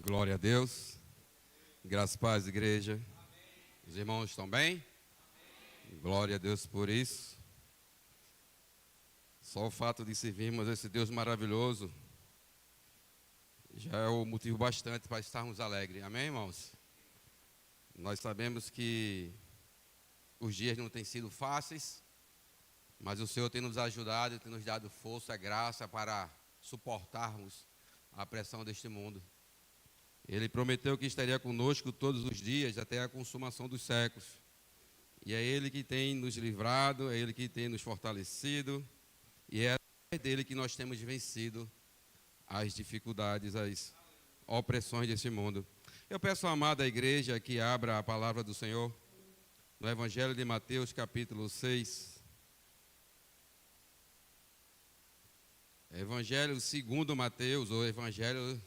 Glória a Deus. Graças e paz, igreja. Os irmãos estão bem? Glória a Deus por isso. Só o fato de servirmos esse Deus maravilhoso já é o motivo bastante para estarmos alegres. Amém, irmãos? Nós sabemos que os dias não têm sido fáceis, mas o Senhor tem nos ajudado, tem nos dado força, graça para suportarmos a pressão deste mundo. Ele prometeu que estaria conosco todos os dias até a consumação dos séculos. E é Ele que tem nos livrado, é Ele que tem nos fortalecido, e é através dele que nós temos vencido as dificuldades, as opressões desse mundo. Eu peço à amada igreja que abra a palavra do Senhor no Evangelho de Mateus, capítulo 6. Evangelho segundo Mateus, ou Evangelho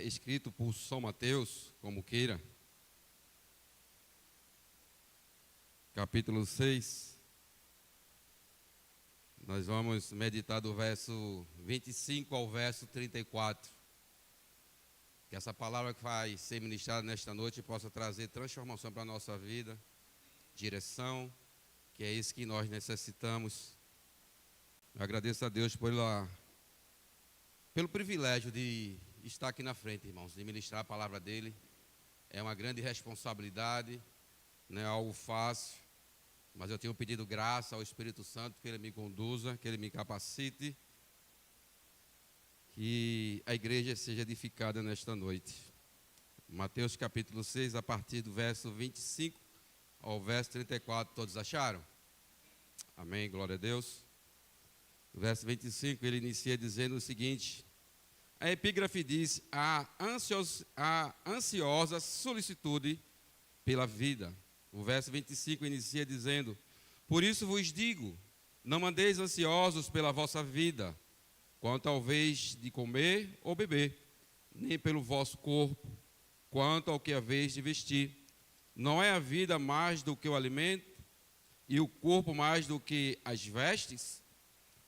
escrito por São Mateus, como queira. Capítulo 6. Nós vamos meditar do verso 25 ao verso 34. Que essa palavra que vai ser ministrada nesta noite possa trazer transformação para a nossa vida, direção, que é isso que nós necessitamos. Eu agradeço a Deus pelo privilégio de estar aqui na frente, irmãos, de ministrar a palavra dele. É uma grande responsabilidade, não é algo fácil, mas eu tenho pedido graça ao Espírito Santo que ele me conduza, que ele me capacite, que a igreja seja edificada nesta noite. Mateus capítulo 6, a partir do verso 25 ao verso 34, todos acharam? Amém, glória a Deus. O verso 25, ele inicia dizendo o seguinte: a epígrafe diz: a ansiosa solicitude pela vida. O verso 25 inicia dizendo: por isso vos digo, não andeis ansiosos pela vossa vida, quanto ao vez de comer ou beber, nem pelo vosso corpo, quanto ao que haveis de vestir. Não é a vida mais do que o alimento, e o corpo mais do que as vestes?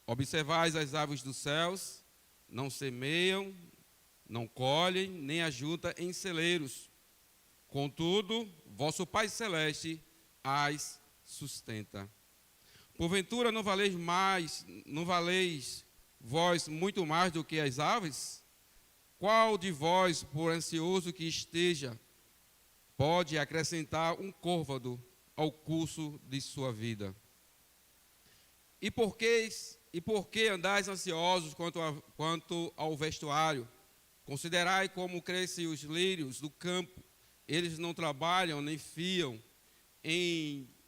Observais as aves dos céus, não semeiam, não colhem, nem ajuntam em celeiros. Contudo, vosso Pai Celeste as sustenta. Porventura não valeis vós muito mais do que as aves? Qual de vós, por ansioso que esteja, pode acrescentar um côvado ao curso de sua vida? E por que andais ansiosos quanto ao vestuário? Considerai como crescem os lírios do campo. Eles não trabalham nem fiam.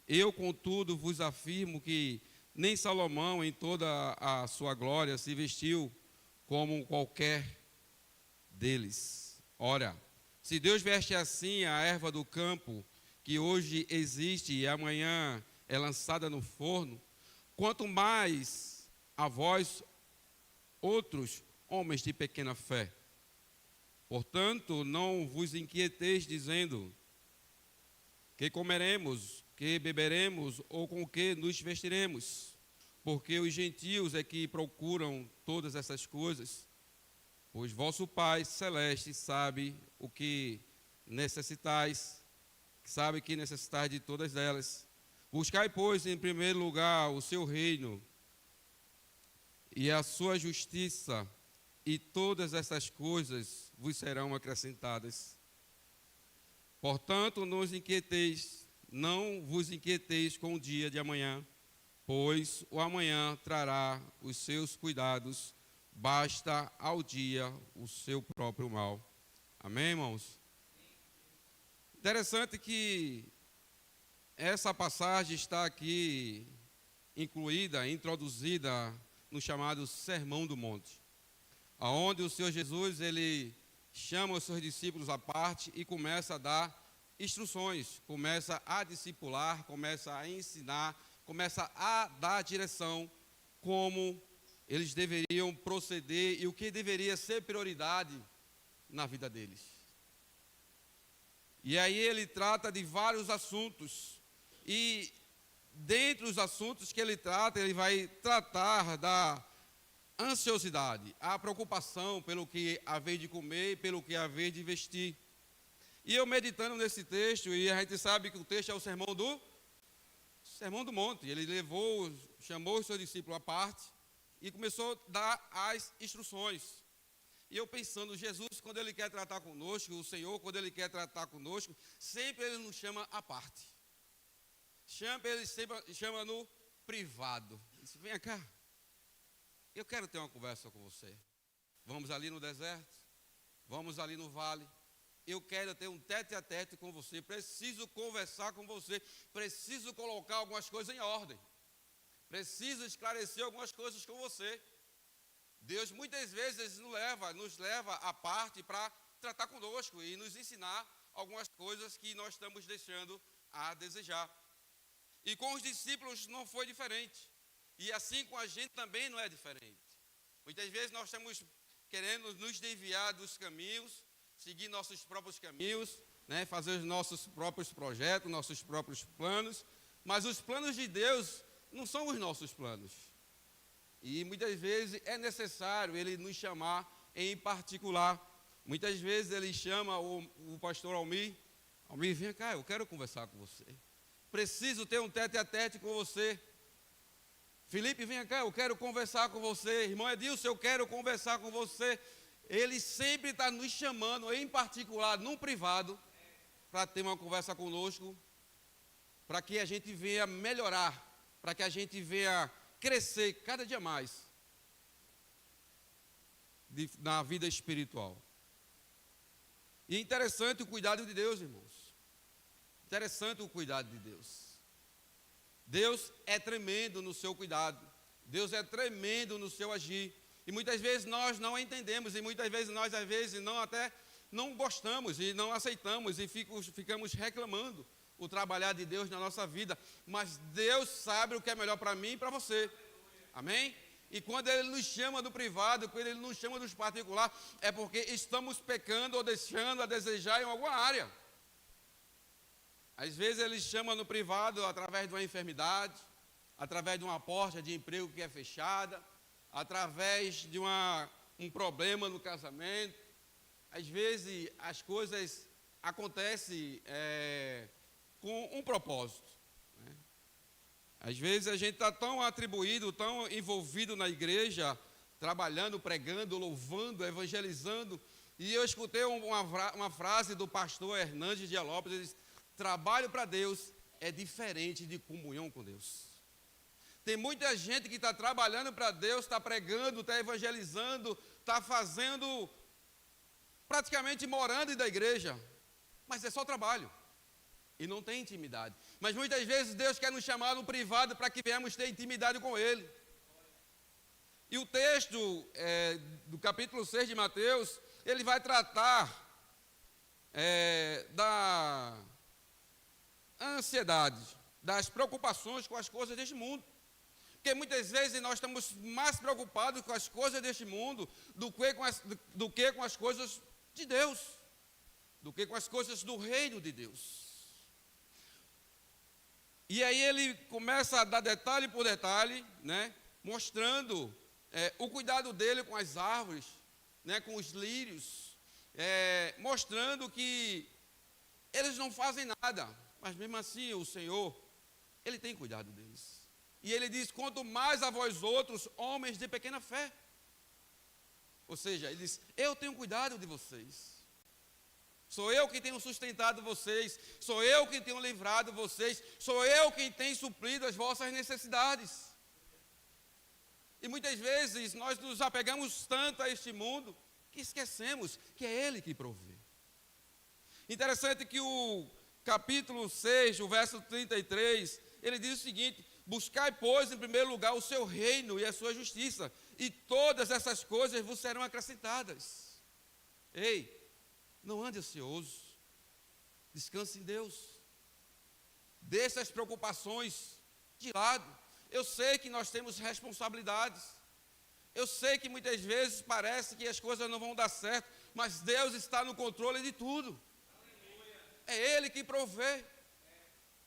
Eu, contudo, vos afirmo que nem Salomão, em toda a sua glória, se vestiu como qualquer deles. Ora, se Deus veste assim a erva do campo, que hoje existe e amanhã é lançada no forno, quanto mais a vós, outros homens de pequena fé. Portanto, não vos inquieteis dizendo: que comeremos, que beberemos, ou com que nos vestiremos? Porque os gentios é que procuram todas essas coisas. Pois vosso Pai Celeste sabe o que necessitais, sabe que necessitais de todas elas. Buscai, pois, em primeiro lugar o seu reino e a sua justiça, e todas essas coisas vos serão acrescentadas. Portanto, não vos inquieteis com o dia de amanhã, pois o amanhã trará os seus cuidados, basta ao dia o seu próprio mal. Amém, irmãos? Interessante que essa passagem está aqui incluída, introduzida no chamado Sermão do Monte, aonde o Senhor Jesus, ele chama os seus discípulos à parte e começa a dar instruções, começa a discipular, começa a ensinar, começa a dar direção como eles deveriam proceder e o que deveria ser prioridade na vida deles. E aí ele trata de vários assuntos, e dentre os assuntos que ele trata, ele vai tratar da ansiosidade, a preocupação pelo que haver de comer e pelo que haver de vestir. E eu meditando nesse texto, e a gente sabe que o texto é o Sermão do Monte. Ele chamou os seus discípulos à parte e começou a dar as instruções. E eu pensando, Jesus, quando Ele quer tratar conosco, o Senhor, quando Ele quer tratar conosco, sempre Ele nos chama à parte. Ele sempre chama no privado. Ele disse, venha cá, eu quero ter uma conversa com você. Vamos ali no deserto, vamos ali no vale. Eu quero ter um tete-a-tete com você, preciso conversar com você, preciso colocar algumas coisas em ordem, preciso esclarecer algumas coisas com você. Deus muitas vezes nos leva à parte para tratar conosco e nos ensinar algumas coisas que nós estamos deixando a desejar. E com os discípulos não foi diferente, e assim com a gente também não é diferente. Muitas vezes nós estamos querendo nos desviar dos caminhos, seguir nossos próprios caminhos, né, fazer os nossos próprios projetos, nossos próprios planos, mas os planos de Deus não são os nossos planos. E muitas vezes é necessário Ele nos chamar em particular. Muitas vezes Ele chama o pastor Almir, vem cá, eu quero conversar com você. Preciso ter um tete-a-tete com você. Felipe, vem cá, eu quero conversar com você. Irmão Edilson, eu quero conversar com você. Ele sempre está nos chamando, em particular, num privado, para ter uma conversa conosco, para que a gente venha melhorar, para que a gente venha crescer cada dia mais na vida espiritual. E é interessante o cuidado de Deus, irmãos. Interessante o cuidado de Deus. Deus é tremendo no seu cuidado. Deus é tremendo no seu agir. E muitas vezes nós não entendemos, e muitas vezes nós, às vezes, não gostamos e não aceitamos e ficamos reclamando o trabalhar de Deus na nossa vida. Mas Deus sabe o que é melhor para mim e para você. Amém? E quando Ele nos chama do privado, quando Ele nos chama dos particulares, é porque estamos pecando ou deixando a desejar em alguma área. Às vezes Ele chama no privado através de uma enfermidade, através de uma porta de emprego que é fechada, através de um problema no casamento. Às vezes as coisas acontecem com um propósito, né? Às vezes a gente está tão atribuído, tão envolvido na igreja, trabalhando, pregando, louvando, evangelizando. E eu escutei uma frase do pastor Hernandes de Alópolis, ele disse, trabalho para Deus é diferente de comunhão com Deus. Tem muita gente que está trabalhando para Deus, está pregando, está evangelizando, está fazendo, praticamente morando da igreja, mas é só trabalho e não tem intimidade. Mas muitas vezes Deus quer nos chamar no privado para que venhamos ter intimidade com Ele. E o texto do capítulo 6 de Mateus, ele vai tratar da ansiedade, das preocupações com as coisas deste mundo. Porque muitas vezes nós estamos mais preocupados com as coisas deste mundo do que com as coisas de Deus, do que com as coisas do reino de Deus. E aí ele começa a dar detalhe por detalhe, né, mostrando o cuidado dele com as árvores, né, com os lírios, mostrando que eles não fazem nada, mas mesmo assim o Senhor, Ele tem cuidado deles. E Ele diz, quanto mais a vós outros, homens de pequena fé. Ou seja, Ele diz, eu tenho cuidado de vocês. Sou eu que tenho sustentado vocês, sou eu que tenho livrado vocês, sou eu quem tem suprido as vossas necessidades. E muitas vezes nós nos apegamos tanto a este mundo que esquecemos que é Ele que provê. Interessante que o capítulo 6, o verso 33, ele diz o seguinte, buscai, pois, em primeiro lugar o seu reino e a sua justiça, e todas essas coisas vos serão acrescentadas. Ei, não ande ansioso, descanse em Deus, deixe as preocupações de lado. Eu sei que nós temos responsabilidades, eu sei que muitas vezes parece que as coisas não vão dar certo, mas Deus está no controle de tudo, é Ele que provê.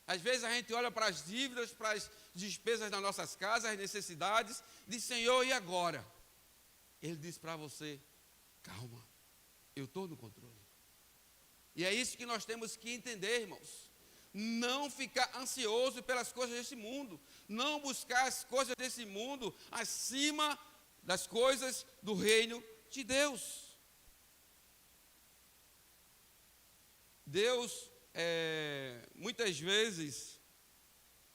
Às vezes a gente olha para as dívidas, para as despesas das nossas casas, as necessidades, diz, Senhor, e agora? Ele diz para você: calma, eu estou no controle. E é isso que nós temos que entender, irmãos. Não ficar ansioso pelas coisas desse mundo. Não buscar as coisas desse mundo acima das coisas do reino de Deus. Deus, muitas vezes,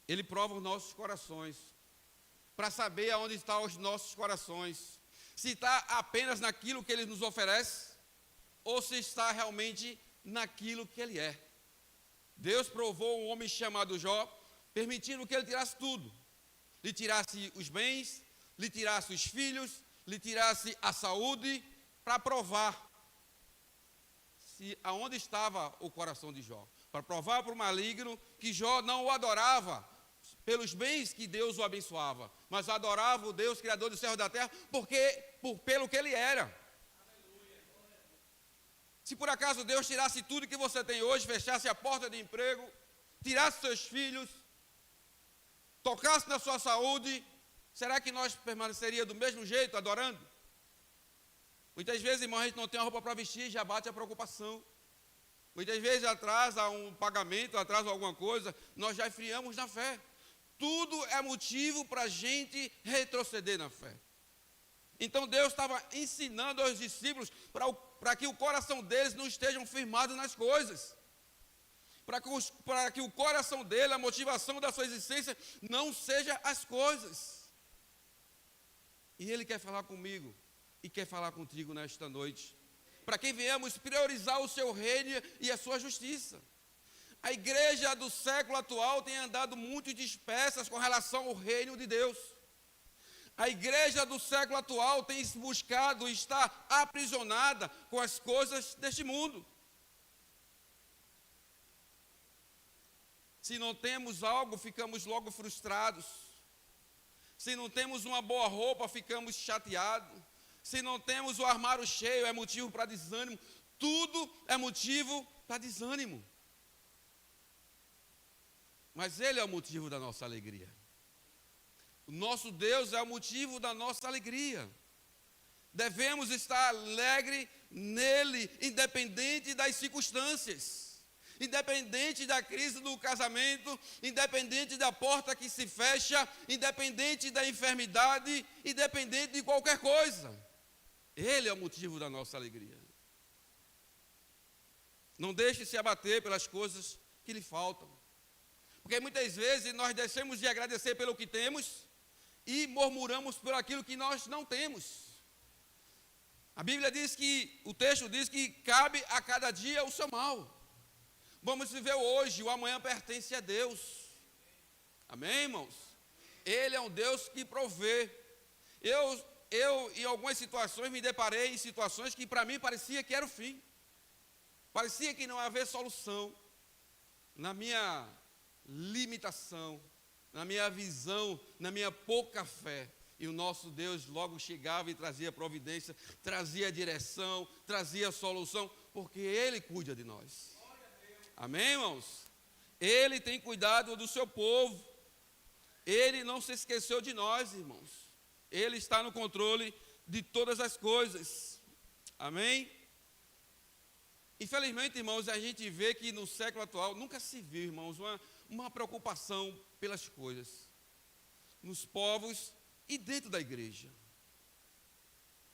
Ele prova os nossos corações, para saber aonde estão os nossos corações. Se está apenas naquilo que Ele nos oferece, ou se está realmente naquilo que Ele é. Deus provou um homem chamado Jó, permitindo que ele tirasse tudo. Lhe tirasse os bens, lhe tirasse os filhos, lhe tirasse a saúde, para provar aonde estava o coração de Jó. Para provar para o maligno que Jó não o adorava pelos bens que Deus o abençoava, mas adorava o Deus Criador dos céus e da terra, pelo que ele era. Se por acaso Deus tirasse tudo que você tem hoje, fechasse a porta de emprego, tirasse seus filhos, tocasse na sua saúde, será que nós permaneceríamos do mesmo jeito, adorando? Muitas vezes, irmão, a gente não tem uma roupa para vestir, já bate a preocupação. Muitas vezes atrasa um pagamento, atrasa alguma coisa, nós já esfriamos na fé. Tudo é motivo para a gente retroceder na fé. Então Deus estava ensinando aos discípulos para que o coração deles não estejam firmados nas coisas. Para que o coração dele, a motivação da sua existência, não seja as coisas. E Ele quer falar comigo e quer falar contigo nesta noite. Para que venhamos priorizar o seu reino e a sua justiça. A igreja do século atual tem andado muito dispersas com relação ao reino de Deus. A igreja do século atual tem buscado estar aprisionada com as coisas deste mundo. Se não temos algo, ficamos logo frustrados. Se não temos uma boa roupa, ficamos chateados. Se não temos o armário cheio, é motivo para desânimo. Tudo é motivo para desânimo. Mas Ele é o motivo da nossa alegria. O nosso Deus é o motivo da nossa alegria. Devemos estar alegre nele, independente das circunstâncias, independente da crise do casamento, independente da porta que se fecha, independente da enfermidade, independente de qualquer coisa. Ele é o motivo da nossa alegria. Não deixe se abater pelas coisas que lhe faltam. Porque muitas vezes nós deixamos de agradecer pelo que temos e murmuramos por aquilo que nós não temos. A Bíblia diz que, o texto diz que cabe a cada dia o seu mal. Vamos viver hoje, o amanhã pertence a Deus. Amém, irmãos? Ele é um Deus que provê. Eu em algumas situações, me deparei em situações que para mim parecia que era o fim. Parecia que não havia solução. Na minha limitação, na minha visão, na minha pouca fé. E o nosso Deus logo chegava e trazia providência, trazia direção, trazia solução, porque Ele cuida de nós. Amém, irmãos? Ele tem cuidado do seu povo. Ele não se esqueceu de nós, irmãos. Ele está no controle de todas as coisas. Amém? Infelizmente, irmãos, a gente vê que no século atual nunca se viu, irmãos, uma preocupação pelas coisas, nos povos e dentro da igreja.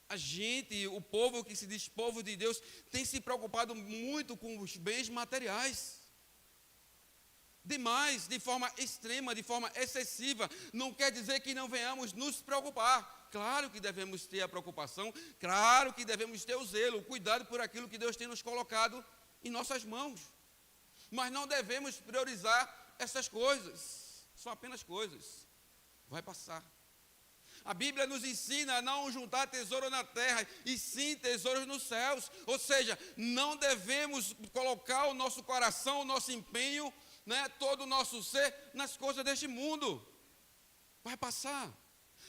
A gente, o povo que se diz povo de Deus, tem se preocupado muito com os bens materiais. Demais, de forma extrema, de forma excessiva. Não quer dizer que não venhamos nos preocupar. Claro que devemos ter a preocupação, claro que devemos ter o zelo, o cuidado por aquilo que Deus tem nos colocado em nossas mãos. Mas não devemos priorizar essas coisas. São apenas coisas. Vai passar. A Bíblia nos ensina a não juntar tesouro na terra, e sim tesouros nos céus. Ou seja, não devemos colocar o nosso coração, o nosso empenho, todo o nosso ser nas coisas deste mundo. Vai passar.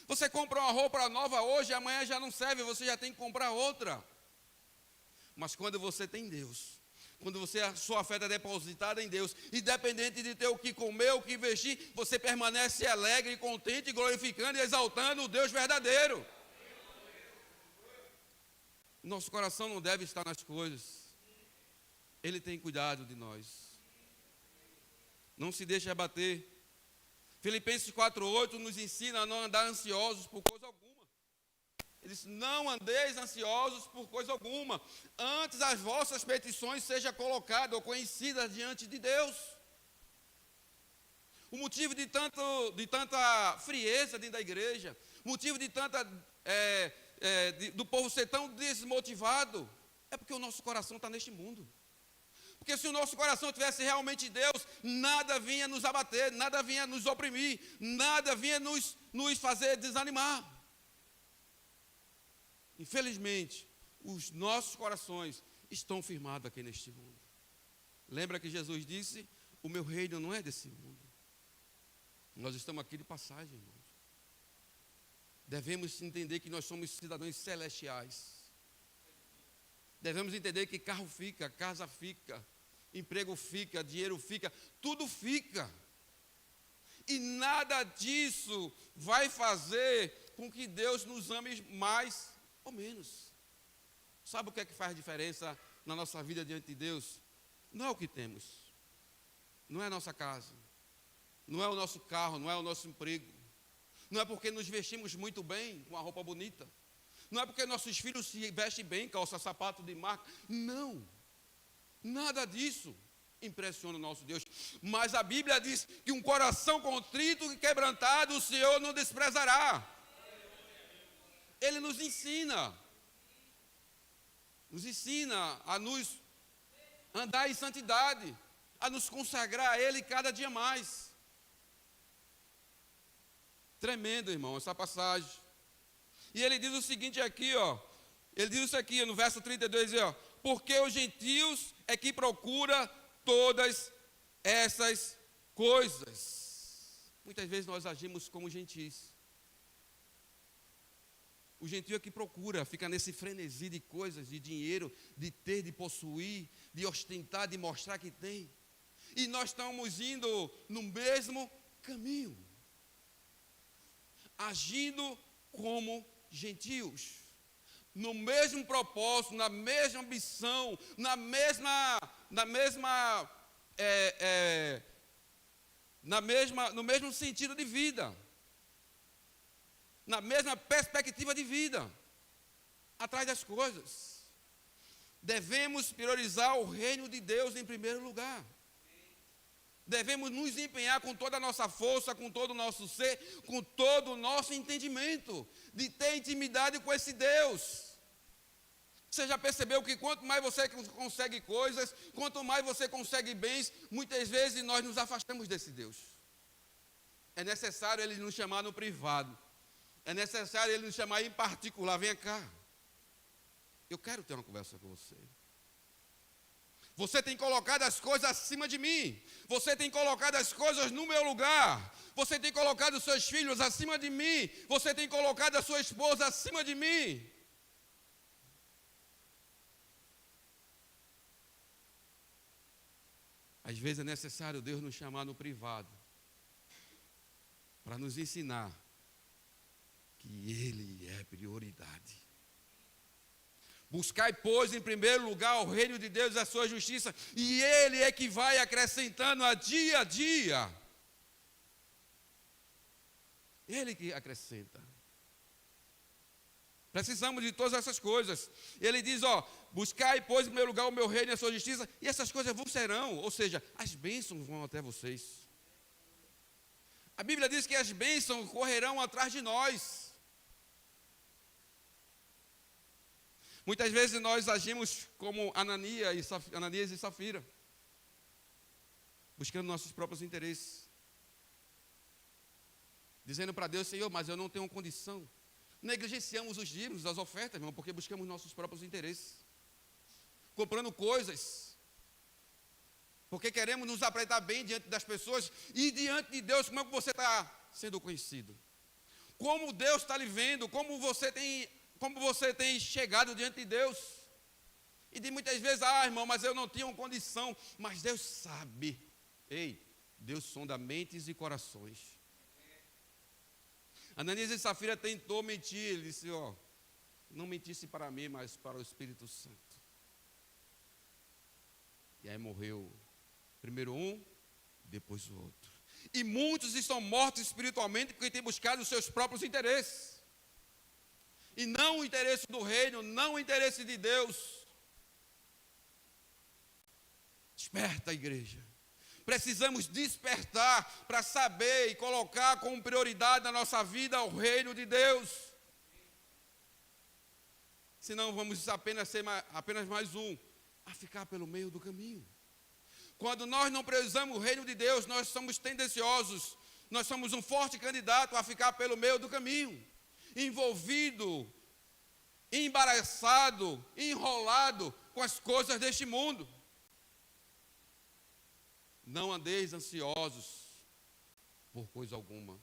Você compra uma roupa nova hoje, amanhã já não serve, você já tem que comprar outra. Mas quando você tem Deus, quando a sua fé é depositada em Deus, independente de ter o que comer, o que vestir, você permanece alegre, contente, glorificando e exaltando o Deus verdadeiro. Nosso coração não deve estar nas coisas. Ele tem cuidado de nós. Não se deixe abater. Filipenses 4:8 nos ensina a não andar ansiosos por coisa alguma. Ele diz: não andeis ansiosos por coisa alguma. Antes as vossas petições sejam colocadas ou conhecidas diante de Deus. O motivo de tanta frieza dentro da igreja, o motivo de do povo ser tão desmotivado, é porque o nosso coração está neste mundo. Porque se o nosso coração tivesse realmente Deus, nada vinha nos abater, nada vinha nos oprimir, nada vinha nos fazer desanimar. Infelizmente, os nossos corações estão firmados aqui neste mundo. Lembra que Jesus disse: o meu reino não é desse mundo. Nós estamos aqui de passagem, irmãos. Devemos entender que nós somos cidadãos celestiais. Devemos entender que carro fica, casa fica, emprego fica, dinheiro fica, tudo fica. E nada disso vai fazer com que Deus nos ame mais ou menos. Sabe o que é que faz diferença na nossa vida diante de Deus? Não é o que temos, não é a nossa casa, não é o nosso carro, não é o nosso emprego, não é porque nos vestimos muito bem, com a roupa bonita, não é porque nossos filhos se vestem bem, calça sapato de marca, não, nada disso impressiona o nosso Deus. Mas a Bíblia diz que um coração contrito e quebrantado o Senhor não desprezará. Ele nos ensina a nos andar em santidade, a nos consagrar a Ele cada dia mais. Tremendo, irmão, essa passagem. E ele diz o seguinte aqui, ó. Ele diz isso aqui no verso 32, ó. Porque os gentios é que procura todas essas coisas. Muitas vezes nós agimos como gentis. O gentio é que procura, fica nesse frenesi de coisas, de dinheiro, de ter, de possuir, de ostentar, de mostrar que tem. E nós estamos indo no mesmo caminho, agindo como gentios, no mesmo propósito, na mesma ambição, no mesmo sentido de vida, na mesma perspectiva de vida, atrás das coisas. Devemos priorizar o reino de Deus em primeiro lugar. Devemos nos empenhar com toda a nossa força, com todo o nosso ser, com todo o nosso entendimento, de ter intimidade com esse Deus. Você já percebeu que quanto mais você consegue coisas, quanto mais você consegue bens, muitas vezes nós nos afastamos desse Deus. É necessário Ele nos chamar no privado. É necessário Ele nos chamar em particular. Venha cá. Eu quero ter uma conversa com você. Você tem colocado as coisas acima de mim. Você tem colocado as coisas no meu lugar. Você tem colocado os seus filhos acima de mim. Você tem colocado a sua esposa acima de mim. Às vezes é necessário Deus nos chamar no privado, para nos ensinar que Ele é prioridade. Buscai, pois, em primeiro lugar o reino de Deus e a sua justiça, e Ele é que vai acrescentando a dia. Ele que acrescenta. Precisamos de todas essas coisas. Ele diz, ó, buscai, pois, em primeiro lugar o meu reino e a sua justiça, e essas coisas vos serão, ou seja, as bênçãos vão até vocês. A Bíblia diz que as bênçãos correrão atrás de nós. Muitas vezes nós agimos como Ananias e Safira, buscando nossos próprios interesses, dizendo para Deus, Senhor, mas eu não tenho condição. Negligenciamos os dízimos, as ofertas, irmão, porque buscamos nossos próprios interesses, comprando coisas, porque queremos nos apresentar bem diante das pessoas e diante de Deus. Como é que você está sendo conhecido? Como Deus está lhe vendo? Como você tem chegado diante de Deus? E de muitas vezes, irmão, mas eu não tinha condição. Mas Deus sabe. Ei, Deus sonda mentes e corações. Ananias e Safira tentou mentir. Ele disse, ó, não mentisse para mim, mas para o Espírito Santo. E aí morreu primeiro um, depois o outro. E muitos estão mortos espiritualmente porque têm buscado os seus próprios interesses. E não o interesse do reino, não o interesse de Deus. Desperta, igreja. Precisamos despertar para saber e colocar como prioridade na nossa vida o reino de Deus. Senão vamos apenas ser apenas mais um a ficar pelo meio do caminho. Quando nós não priorizamos o reino de Deus, nós somos tendenciosos, nós somos um forte candidato a ficar pelo meio do caminho, envolvido, embaraçado, enrolado com as coisas deste mundo. Não andeis ansiosos por coisa alguma.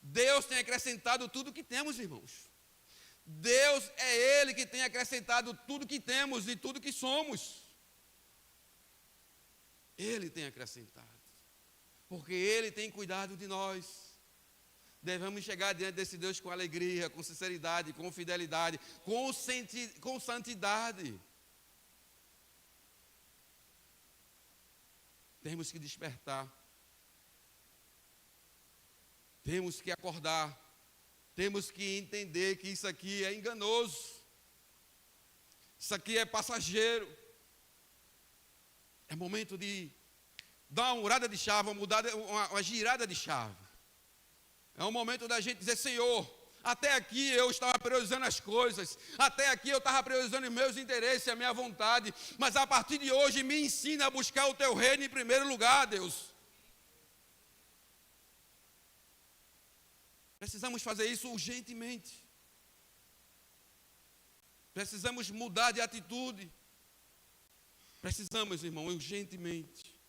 Deus tem acrescentado tudo que temos, irmãos. Deus é Ele que tem acrescentado tudo que temos e tudo que somos. Ele tem acrescentado. Porque Ele tem cuidado de nós. Devemos chegar diante desse Deus com alegria, com sinceridade, com fidelidade, com santidade. Temos que despertar. Temos que acordar. Temos que entender que isso aqui é enganoso. Isso aqui é passageiro. É momento de dar uma mudada de chave, uma girada de chave. É um momento da gente dizer: Senhor, até aqui eu estava priorizando as coisas, até aqui eu estava priorizando os meus interesses, a minha vontade, mas a partir de hoje me ensina a buscar o teu reino em primeiro lugar, Deus. Precisamos fazer isso urgentemente. Precisamos mudar de atitude. Precisamos, irmão, urgentemente.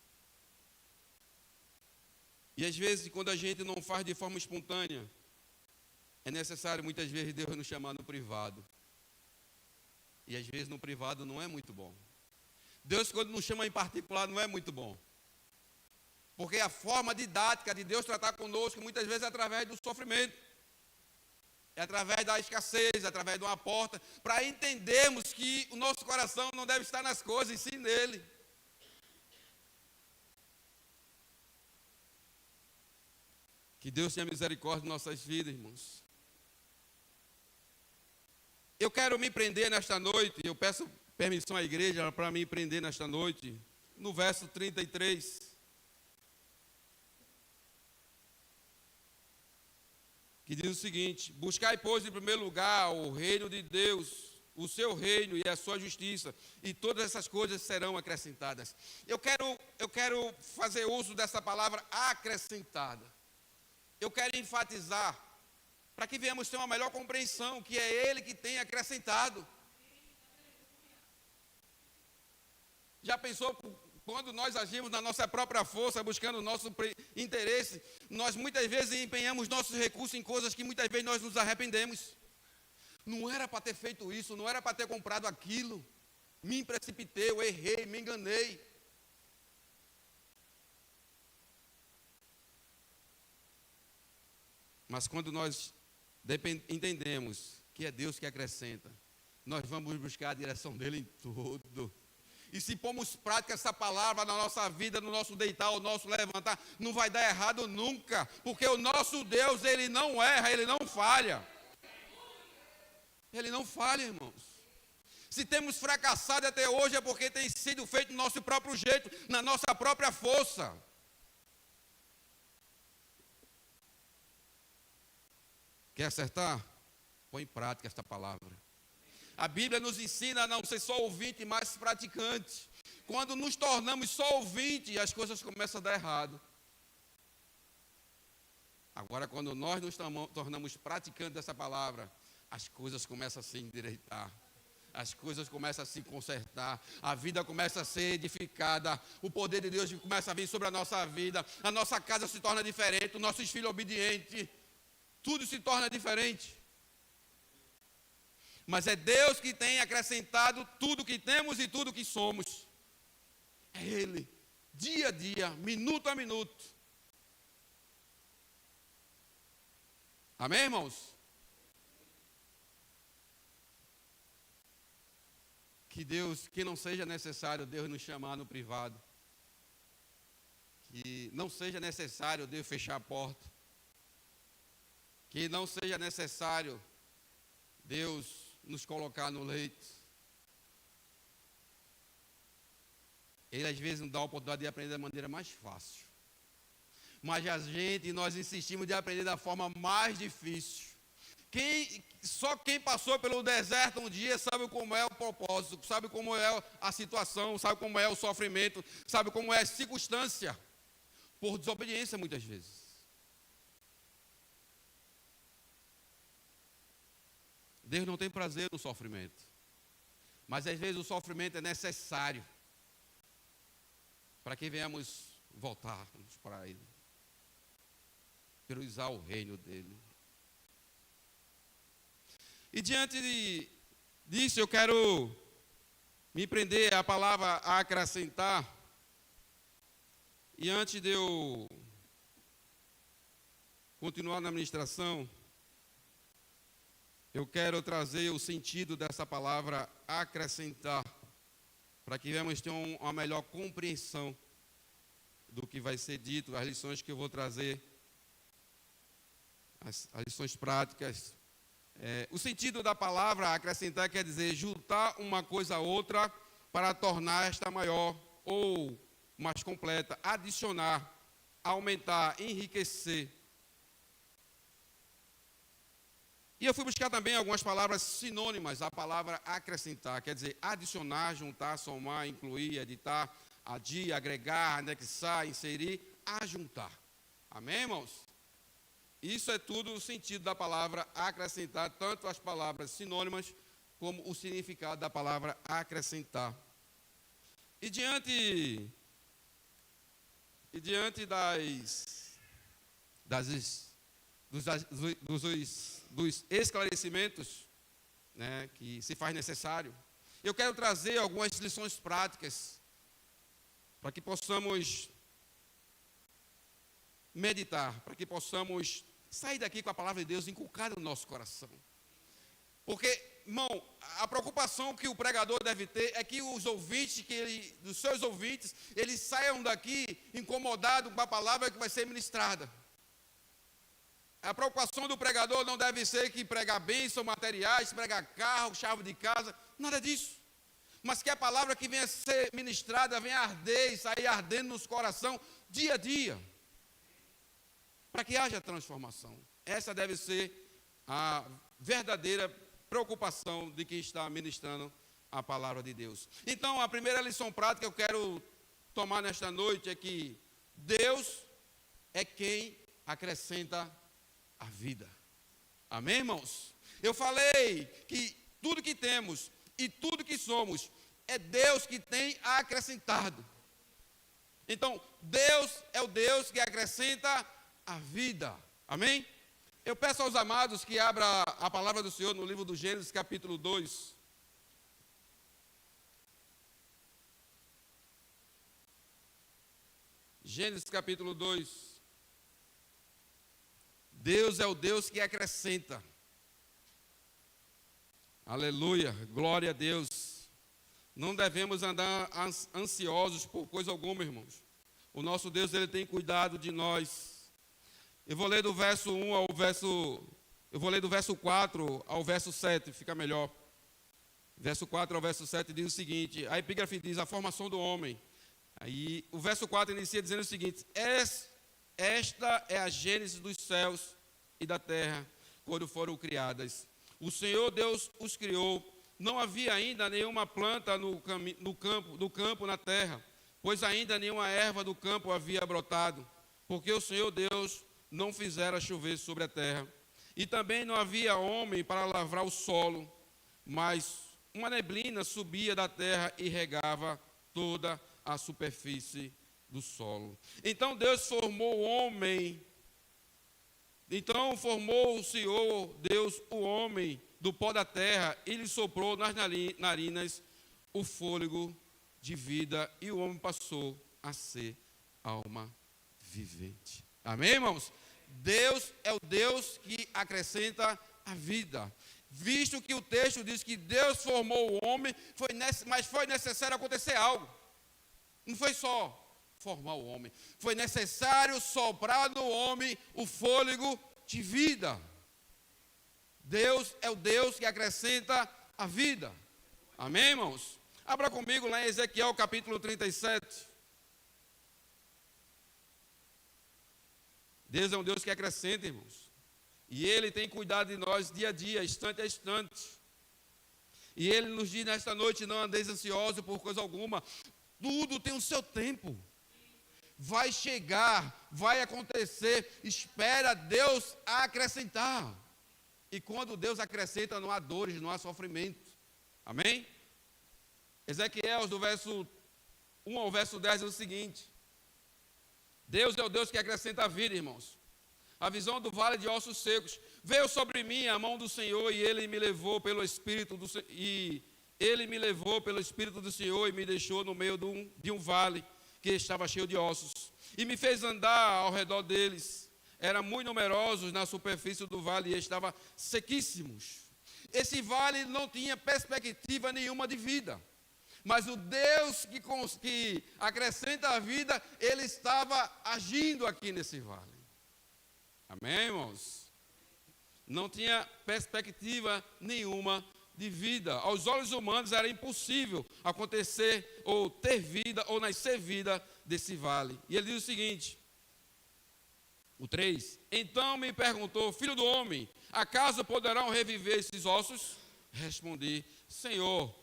E às vezes, quando a gente não faz de forma espontânea, é necessário muitas vezes Deus nos chamar no privado. E às vezes no privado não é muito bom. Deus, quando nos chama em particular, não é muito bom. Porque a forma didática de Deus tratar conosco muitas vezes é através do sofrimento. É através da escassez, é através de uma porta, para entendermos que o nosso coração não deve estar nas coisas, e sim nele. Que Deus tenha misericórdia de nossas vidas, irmãos. Eu quero me prender nesta noite, eu peço permissão à igreja para me prender nesta noite, no verso 33. Que diz o seguinte: buscai, pois, em primeiro lugar o reino de Deus, o seu reino e a sua justiça, e todas essas coisas serão acrescentadas. Eu quero fazer uso dessa palavra acrescentada. Eu quero enfatizar, para que venhamos ter uma melhor compreensão, que é Ele que tem acrescentado. Já pensou, quando nós agimos na nossa própria força, buscando o nosso interesse, nós muitas vezes empenhamos nossos recursos em coisas que muitas vezes nós nos arrependemos. Não era para ter feito isso, não era para ter comprado aquilo. Me precipitei, eu errei, me enganei. Mas quando nós entendemos que é Deus que acrescenta, nós vamos buscar a direção dele em tudo. E se pomos prática essa palavra na nossa vida, no nosso deitar, no nosso levantar, não vai dar errado nunca, porque o nosso Deus, Ele não erra, Ele não falha. Ele não falha, irmãos. Se temos fracassado até hoje é porque tem sido feito do nosso próprio jeito, na nossa própria força. Quer acertar? Põe em prática esta palavra. A Bíblia nos ensina a não ser só ouvinte, mas praticante. Quando nos tornamos só ouvinte, as coisas começam a dar errado. Agora, quando nós nos tornamos praticantes dessa palavra, as coisas começam a se endireitar. As coisas começam a se consertar. A vida começa a ser edificada. O poder de Deus começa a vir sobre a nossa vida. A nossa casa se torna diferente. Os nossos filhos obedientes. Tudo se torna diferente. Mas é Deus que tem acrescentado tudo que temos e tudo que somos. É Ele, dia a dia, minuto a minuto. Amém, irmãos? que não seja necessário Deus nos chamar no privado. Que não seja necessário Deus fechar a porta. Que não seja necessário Deus nos colocar no leito. Ele às vezes nos dá a oportunidade de aprender da maneira mais fácil. Mas nós insistimos de aprender da forma mais difícil. Só quem passou pelo deserto um dia sabe como é o propósito, sabe como é a situação, sabe como é o sofrimento, sabe como é a circunstância, por desobediência muitas vezes. Deus não tem prazer no sofrimento, mas às vezes o sofrimento é necessário para que venhamos voltarmos para Ele, priorizar o reino dEle. E diante disso eu quero me prender à palavra acrescentar. E antes de eu continuar na ministração, eu quero trazer o sentido dessa palavra acrescentar, para que venhamos ter uma melhor compreensão do que vai ser dito, as lições que eu vou trazer, as lições práticas. O sentido da palavra acrescentar quer dizer juntar uma coisa a outra para tornar esta maior ou mais completa, adicionar, aumentar, enriquecer. E eu fui buscar também algumas palavras sinônimas à palavra acrescentar, quer dizer adicionar, juntar, somar, incluir, editar, adir, agregar, anexar, inserir, ajuntar. Amém, irmãos? Isso é tudo o sentido da palavra acrescentar, tanto as palavras sinônimas como o significado da palavra acrescentar. E diante dos esclarecimentos, né, que se faz necessário, eu quero trazer algumas lições práticas para que possamos meditar, para que possamos sair daqui com a palavra de Deus inculcada no nosso coração. Porque, irmão, a preocupação que o pregador deve ter é que os ouvintes, dos seus ouvintes, eles saiam daqui incomodados com a palavra que vai ser ministrada. A preocupação do pregador não deve ser que pregar bênção, materiais, pregar carro, chave de casa, nada disso. Mas que a palavra que venha a ser ministrada venha arder e sair ardendo nos corações dia a dia, para que haja transformação. Essa deve ser a verdadeira preocupação de quem está ministrando a palavra de Deus. Então, a primeira lição prática que eu quero tomar nesta noite é que Deus é quem acrescenta a vida. Amém, irmãos? Eu falei que tudo que temos e tudo que somos é Deus que tem acrescentado. Então, Deus é o Deus que acrescenta a vida. Amém? Eu peço aos amados que abram a palavra do Senhor no livro do Gênesis, capítulo 2. Gênesis, capítulo 2. Deus é o Deus que acrescenta. Aleluia, glória a Deus. Não devemos andar ansiosos por coisa alguma, irmãos. O nosso Deus, Ele tem cuidado de nós. Eu vou ler do verso 1 ao verso... Eu vou ler do verso 4 ao verso 7, fica melhor. Verso 4 ao verso 7 diz o seguinte, a epígrafe diz, a formação do homem. Aí o verso 4 inicia dizendo o seguinte, esta é a gênese dos céus e da terra, quando foram criadas. O Senhor Deus os criou, não havia ainda nenhuma planta no campo na terra, pois ainda nenhuma erva do campo havia brotado, porque o Senhor Deus não fizera chover sobre a terra. E também não havia homem para lavrar o solo, mas uma neblina subia da terra e regava toda a superfície do solo. Então Deus formou o homem. Então formou o Senhor Deus o homem do pó da terra e lhe soprou nas narinas o fôlego de vida, e o homem passou a ser alma vivente. Amém, irmãos? Deus é o Deus que acrescenta a vida. visto que o texto diz que Deus formou o homem, mas foi necessário acontecer algo. Não foi só formar o homem, foi necessário soprar no homem o fôlego de vida. Deus é o Deus que acrescenta a vida. Amém, irmãos? Abra comigo lá em Ezequiel capítulo 37. Deus é um Deus que acrescenta, irmãos. E Ele tem cuidado de nós dia a dia, instante a instante. E Ele nos diz nesta noite: não andeis ansiosos por coisa alguma. Tudo tem o seu tempo. Vai chegar, vai acontecer. Espera Deus acrescentar. E quando Deus acrescenta, não há dores, não há sofrimento. Amém? Ezequiel, do verso 1 ao verso 10, diz o seguinte: Deus é o Deus que acrescenta a vida, irmãos. A visão do vale de ossos secos. Veio sobre mim a mão do Senhor, e Ele me levou pelo Espírito do Senhor, e me deixou no meio de um vale que estava cheio de ossos. E me fez andar ao redor deles. Eram muito numerosos na superfície do vale e estavam sequíssimos. Esse vale não tinha perspectiva nenhuma de vida. Mas o Deus que acrescenta a vida, Ele estava agindo aqui nesse vale. Amém, irmãos? Não tinha perspectiva nenhuma de vida. Aos olhos humanos era impossível acontecer, ou ter vida, ou nascer vida desse vale. E ele diz o seguinte, o 3. Então me perguntou: filho do homem, acaso poderão reviver esses ossos? Respondi: Senhor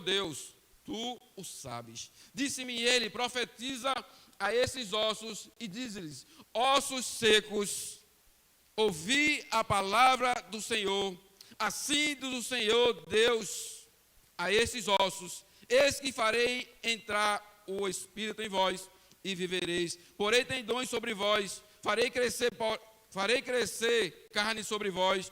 Deus, tu o sabes. Disse-me ele: profetiza a esses ossos e diz-lhes: ossos secos, ouvi a palavra do Senhor. Assim diz o Senhor Deus a esses ossos: eis que farei entrar o Espírito em vós e vivereis. Porei tendões sobre vós, farei crescer carne sobre vós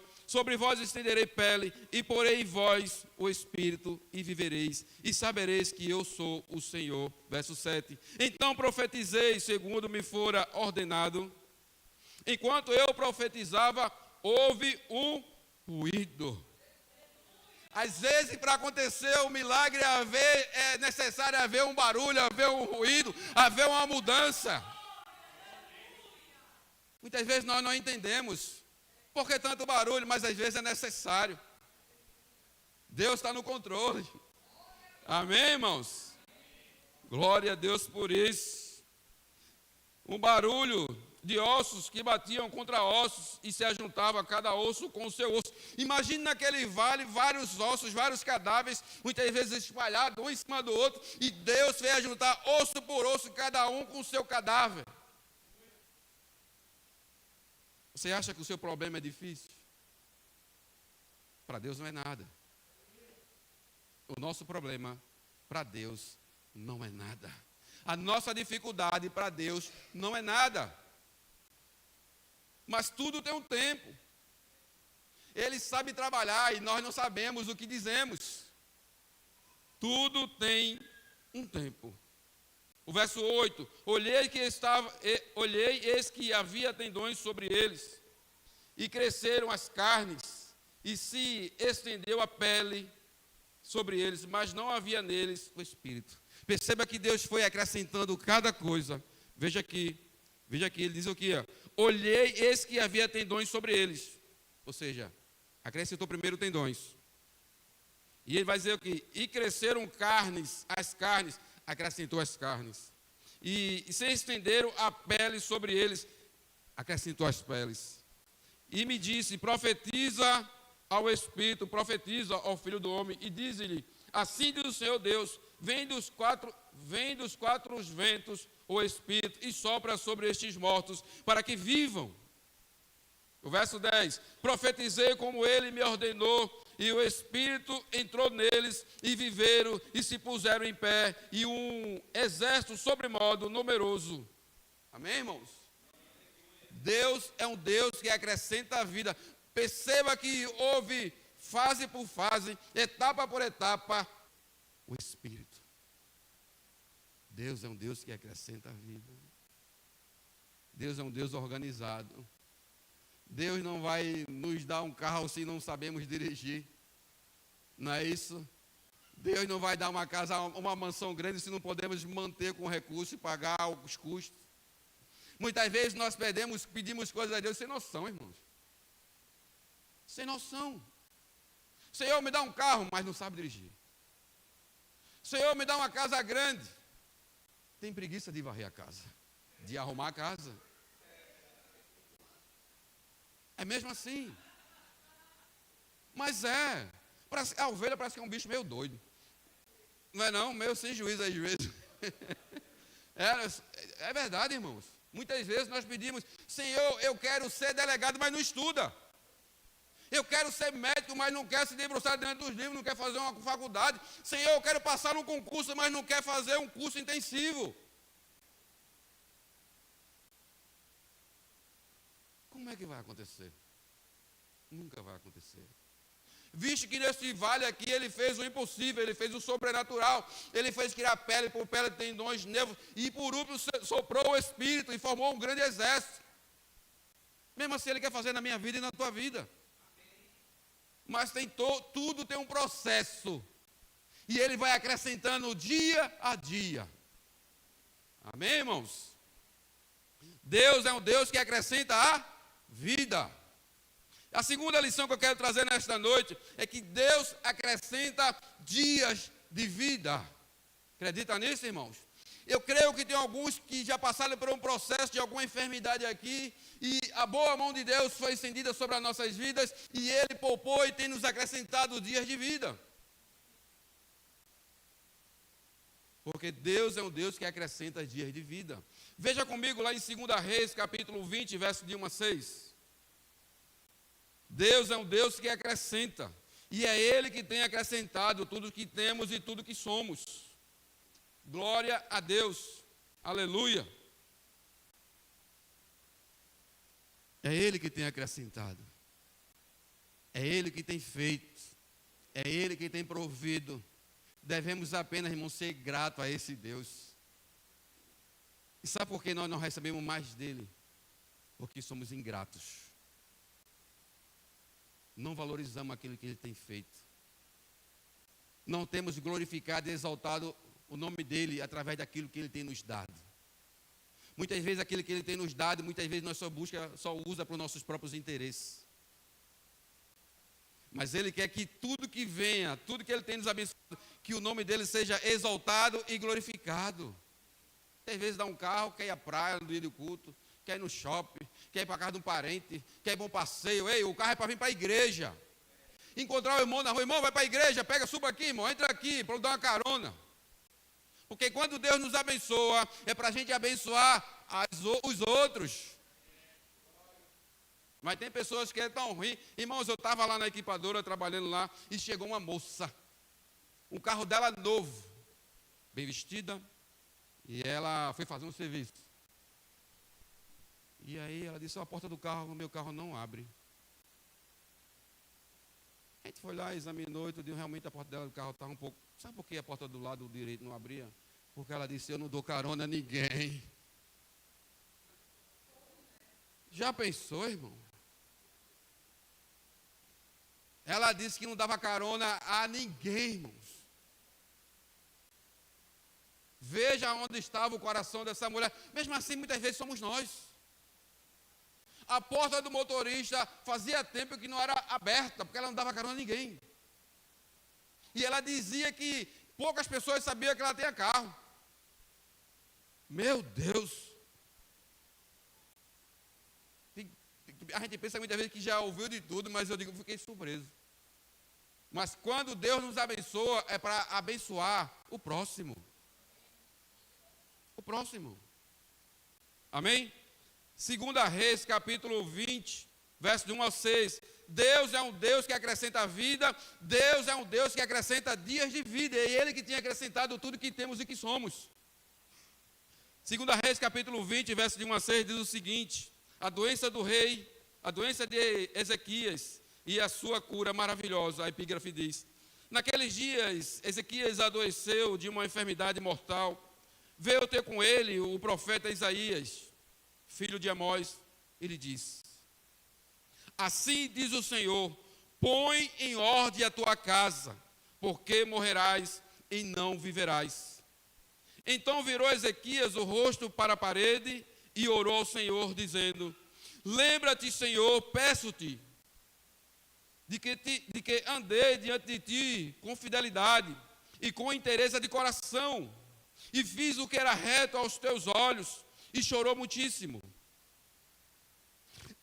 estenderei pele, e porei em vós o Espírito, e vivereis, e sabereis que eu sou o Senhor. Verso 7. Então profetizei segundo me fora ordenado. Enquanto eu profetizava, houve um ruído. Às vezes, para acontecer o milagre, é necessário haver um barulho, haver um ruído, haver uma mudança. Muitas vezes nós não entendemos por que tanto barulho, mas às vezes é necessário. Deus está no controle. Amém, irmãos? Glória a Deus por isso. Um barulho de ossos que batiam contra ossos e se ajuntava cada osso com o seu osso. Imagine naquele vale vários ossos, vários cadáveres, muitas vezes espalhados um em cima do outro, e Deus fez ajuntar osso por osso, cada um com o seu cadáver. Você acha que o seu problema é difícil? Para Deus não é nada. O nosso problema, para Deus, não é nada. A nossa dificuldade, para Deus, não é nada. Mas tudo tem um tempo. Ele sabe trabalhar e nós não sabemos o que dizemos. Tudo tem um tempo. O verso 8, olhei, eis que havia tendões sobre eles, e cresceram as carnes, e se estendeu a pele sobre eles, mas não havia neles o Espírito. Perceba que Deus foi acrescentando cada coisa. Veja aqui, ele diz o que? Olhei, eis que havia tendões sobre eles. Ou seja, acrescentou primeiro tendões. E ele vai dizer o que? E cresceram carnes, as carnes, acrescentou as carnes. E se estenderam a pele sobre eles, acrescentou as peles. E me disse: profetiza ao Espírito, profetiza ao Filho do Homem, e diz-lhe: assim diz o Senhor Deus, vem dos quatro ventos o Espírito, e sopra sobre estes mortos, para que vivam. O verso 10, profetizei como ele me ordenou, e o Espírito entrou neles, e viveram, e se puseram em pé, e um exército sobremodo numeroso. Amém, irmãos? Deus é um Deus que acrescenta a vida. Perceba que houve fase por fase, etapa por etapa, o Espírito. Deus é um Deus que acrescenta a vida. Deus é um Deus organizado. Deus não vai nos dar um carro se não sabemos dirigir. Não é isso? Deus não vai dar uma casa, uma mansão grande se não podemos manter com recurso e pagar os custos. Muitas vezes nós pedimos coisas a Deus sem noção, irmãos. Sem noção. Senhor, me dá um carro, mas não sabe dirigir. Senhor, me dá uma casa grande. Tem preguiça de varrer a casa, de arrumar a casa. É mesmo assim. Mas a ovelha parece que é um bicho meio doido. Não é não? Meio sem juízo às vezes. É verdade, irmãos. Muitas vezes nós pedimos, Senhor, eu quero ser delegado, mas não estuda. Eu quero ser médico, mas não quer se debruçar dentro dos livros, não quer fazer uma faculdade. Senhor, eu quero passar num concurso, mas não quer fazer um curso intensivo. Como é que vai acontecer? Nunca vai acontecer. Visto que nesse vale aqui ele fez o impossível, ele fez o sobrenatural, ele fez criar pele por pele, tendões, nervos, e por último soprou o Espírito e formou um grande exército. Mesmo assim ele quer fazer na minha vida e na tua vida. Mas tudo tem um processo. E ele vai acrescentando dia a dia. Amém, irmãos? Deus é um Deus que acrescenta a vida. A segunda lição que eu quero trazer nesta noite é que Deus acrescenta dias de vida. Acredita nisso, irmãos? Eu creio que tem alguns que já passaram por um processo de alguma enfermidade aqui, e a boa mão de Deus foi estendida sobre as nossas vidas, e Ele poupou e tem nos acrescentado dias de vida. Porque Deus é um Deus que acrescenta dias de vida. Veja comigo lá em 2 Reis, capítulo 20, verso de 1 a 6. Deus é um Deus que acrescenta, e é Ele que tem acrescentado tudo que temos e tudo que somos. Glória a Deus, aleluia. É Ele que tem acrescentado, é Ele que tem feito, é Ele que tem provido. Devemos apenas, irmão, ser grato a esse Deus. E sabe por que nós não recebemos mais dele? Porque somos ingratos. Não valorizamos aquilo que Ele tem feito. Não temos glorificado e exaltado o nome dEle através daquilo que Ele tem nos dado. Muitas vezes aquilo que Ele tem nos dado, muitas vezes nós só usa para os nossos próprios interesses. Mas Ele quer que tudo que venha, tudo que Ele tem nos abençoado, que o nome dEle seja exaltado e glorificado. Às vezes dá um carro, quer ir à praia no dia do culto, quer ir no shopping, quer ir para a casa de um parente, quer ir para um passeio. Ei, o carro é para vir para a igreja. Encontrar o irmão na rua, irmão, vai para a igreja, suba aqui, irmão, entra aqui, para eu dar uma carona. Porque quando Deus nos abençoa, é para a gente abençoar os outros. Mas tem pessoas que é tão ruim. Irmãos, eu estava lá na equipadora, trabalhando lá, e chegou uma moça. Um carro dela novo, bem vestida, e ela foi fazer um serviço. E aí ela disse, a porta do carro, o meu carro não abre. A gente foi lá, examinou e tudo, realmente a porta dela do carro estava um pouco... Sabe por que a porta do lado direito não abria? Porque ela disse, eu não dou carona a ninguém. Já pensou, irmão? Ela disse que não dava carona a ninguém, irmãos. Veja onde estava o coração dessa mulher. Mesmo assim, muitas vezes somos nós. A porta do motorista fazia tempo que não era aberta, porque ela não dava carona a ninguém. E ela dizia que poucas pessoas sabiam que ela tinha carro. Meu Deus! A gente pensa muitas vezes que já ouviu de tudo, mas eu digo, fiquei surpreso. Mas quando Deus nos abençoa, é para abençoar o próximo. O próximo. Amém? 2 Reis, capítulo 20, verso de 1 ao 6. Deus é um Deus que acrescenta vida, Deus é um Deus que acrescenta dias de vida, é Ele que tem acrescentado tudo que temos e que somos. 2 Reis, capítulo 20, verso de 1 a 6, diz o seguinte: a doença do rei, a doença de Ezequias e a sua cura maravilhosa, a epígrafe diz: naqueles dias, Ezequias adoeceu de uma enfermidade mortal. Veio ter com ele o profeta Isaías, filho de Amós, e lhe disse: assim diz o Senhor, põe em ordem a tua casa, porque morrerás e não viverás. Então virou Ezequias o rosto para a parede e orou ao Senhor, dizendo, lembra-te, Senhor, peço-te, de que andei diante de ti com fidelidade e com inteireza de coração, e fiz o que era reto aos teus olhos, e chorou muitíssimo.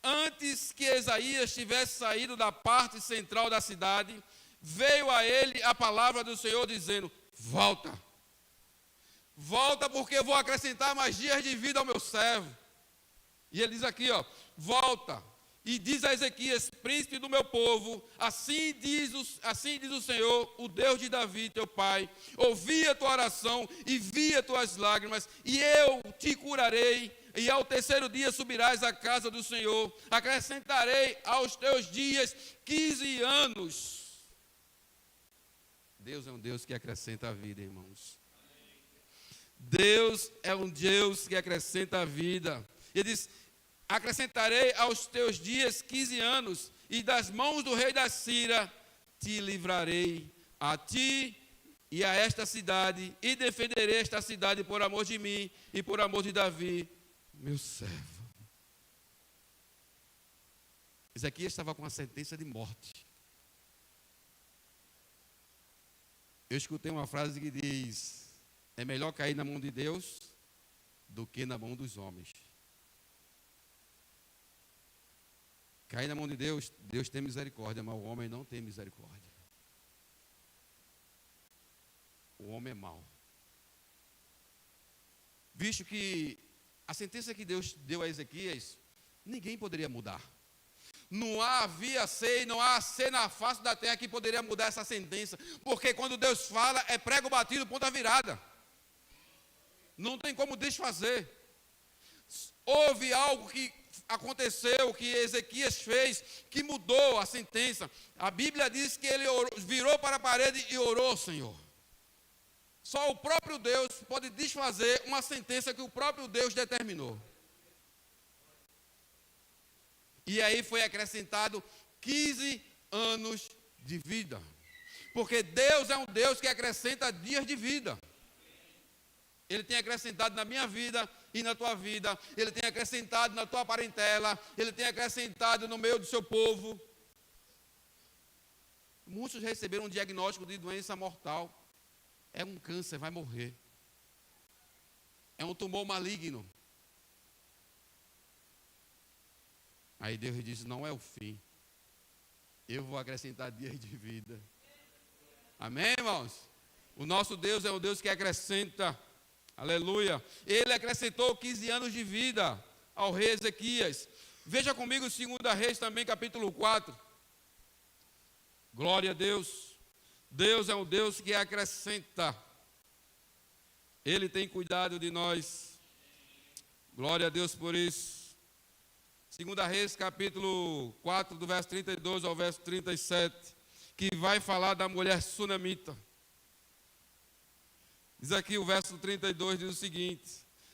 Antes que Isaías tivesse saído da parte central da cidade, veio a ele a palavra do Senhor dizendo, volta, porque eu vou acrescentar mais dias de vida ao meu servo. E ele diz aqui, volta, e diz a Ezequias, príncipe do meu povo, assim diz o Senhor, o Deus de Davi, teu pai, ouvi a tua oração e vi as tuas lágrimas, e eu te curarei, e ao terceiro dia subirás à casa do Senhor, acrescentarei aos teus dias 15 anos. Deus é um Deus que acrescenta a vida, irmãos. Deus é um Deus que acrescenta a vida. Ele diz, acrescentarei aos teus dias 15 anos, e das mãos do rei da Síria te livrarei, a ti e a esta cidade, e defenderei esta cidade por amor de mim e por amor de Davi, meu servo. Ezequias estava com a sentença de morte. Eu escutei uma frase que diz, é melhor cair na mão de Deus do que na mão dos homens. Cair na mão de Deus, Deus tem misericórdia, mas o homem não tem misericórdia. O homem é mau. Visto que a sentença que Deus deu a Ezequias, ninguém poderia mudar. Não havia ser na face da terra que poderia mudar essa sentença, porque quando Deus fala, é prego batido, ponta virada. Não tem como desfazer. Houve algo que aconteceu, que Ezequias fez, que mudou a sentença. A Bíblia diz que ele virou para a parede e orou ao Senhor. Só o próprio Deus pode desfazer uma sentença que o próprio Deus determinou. E aí foi acrescentado 15 anos de vida. Porque Deus é um Deus que acrescenta dias de vida. Ele tem acrescentado na minha vida e na tua vida. Ele tem acrescentado na tua parentela. Ele tem acrescentado no meio do seu povo. Muitos receberam um diagnóstico de doença mortal. É um câncer, vai morrer. É um tumor maligno. Aí Deus disse, não é o fim. Eu vou acrescentar dias de vida. Amém, irmãos? O nosso Deus é um Deus que acrescenta. Aleluia. Ele acrescentou 15 anos de vida ao rei Ezequias. Veja comigo 2 Reis também, capítulo 4. Glória a Deus. Deus é um Deus que acrescenta. Ele tem cuidado de nós. Glória a Deus por isso. 2 Reis, capítulo 4, do verso 32 ao verso 37, que vai falar da mulher sunamita. Diz aqui o verso 32, diz o seguinte: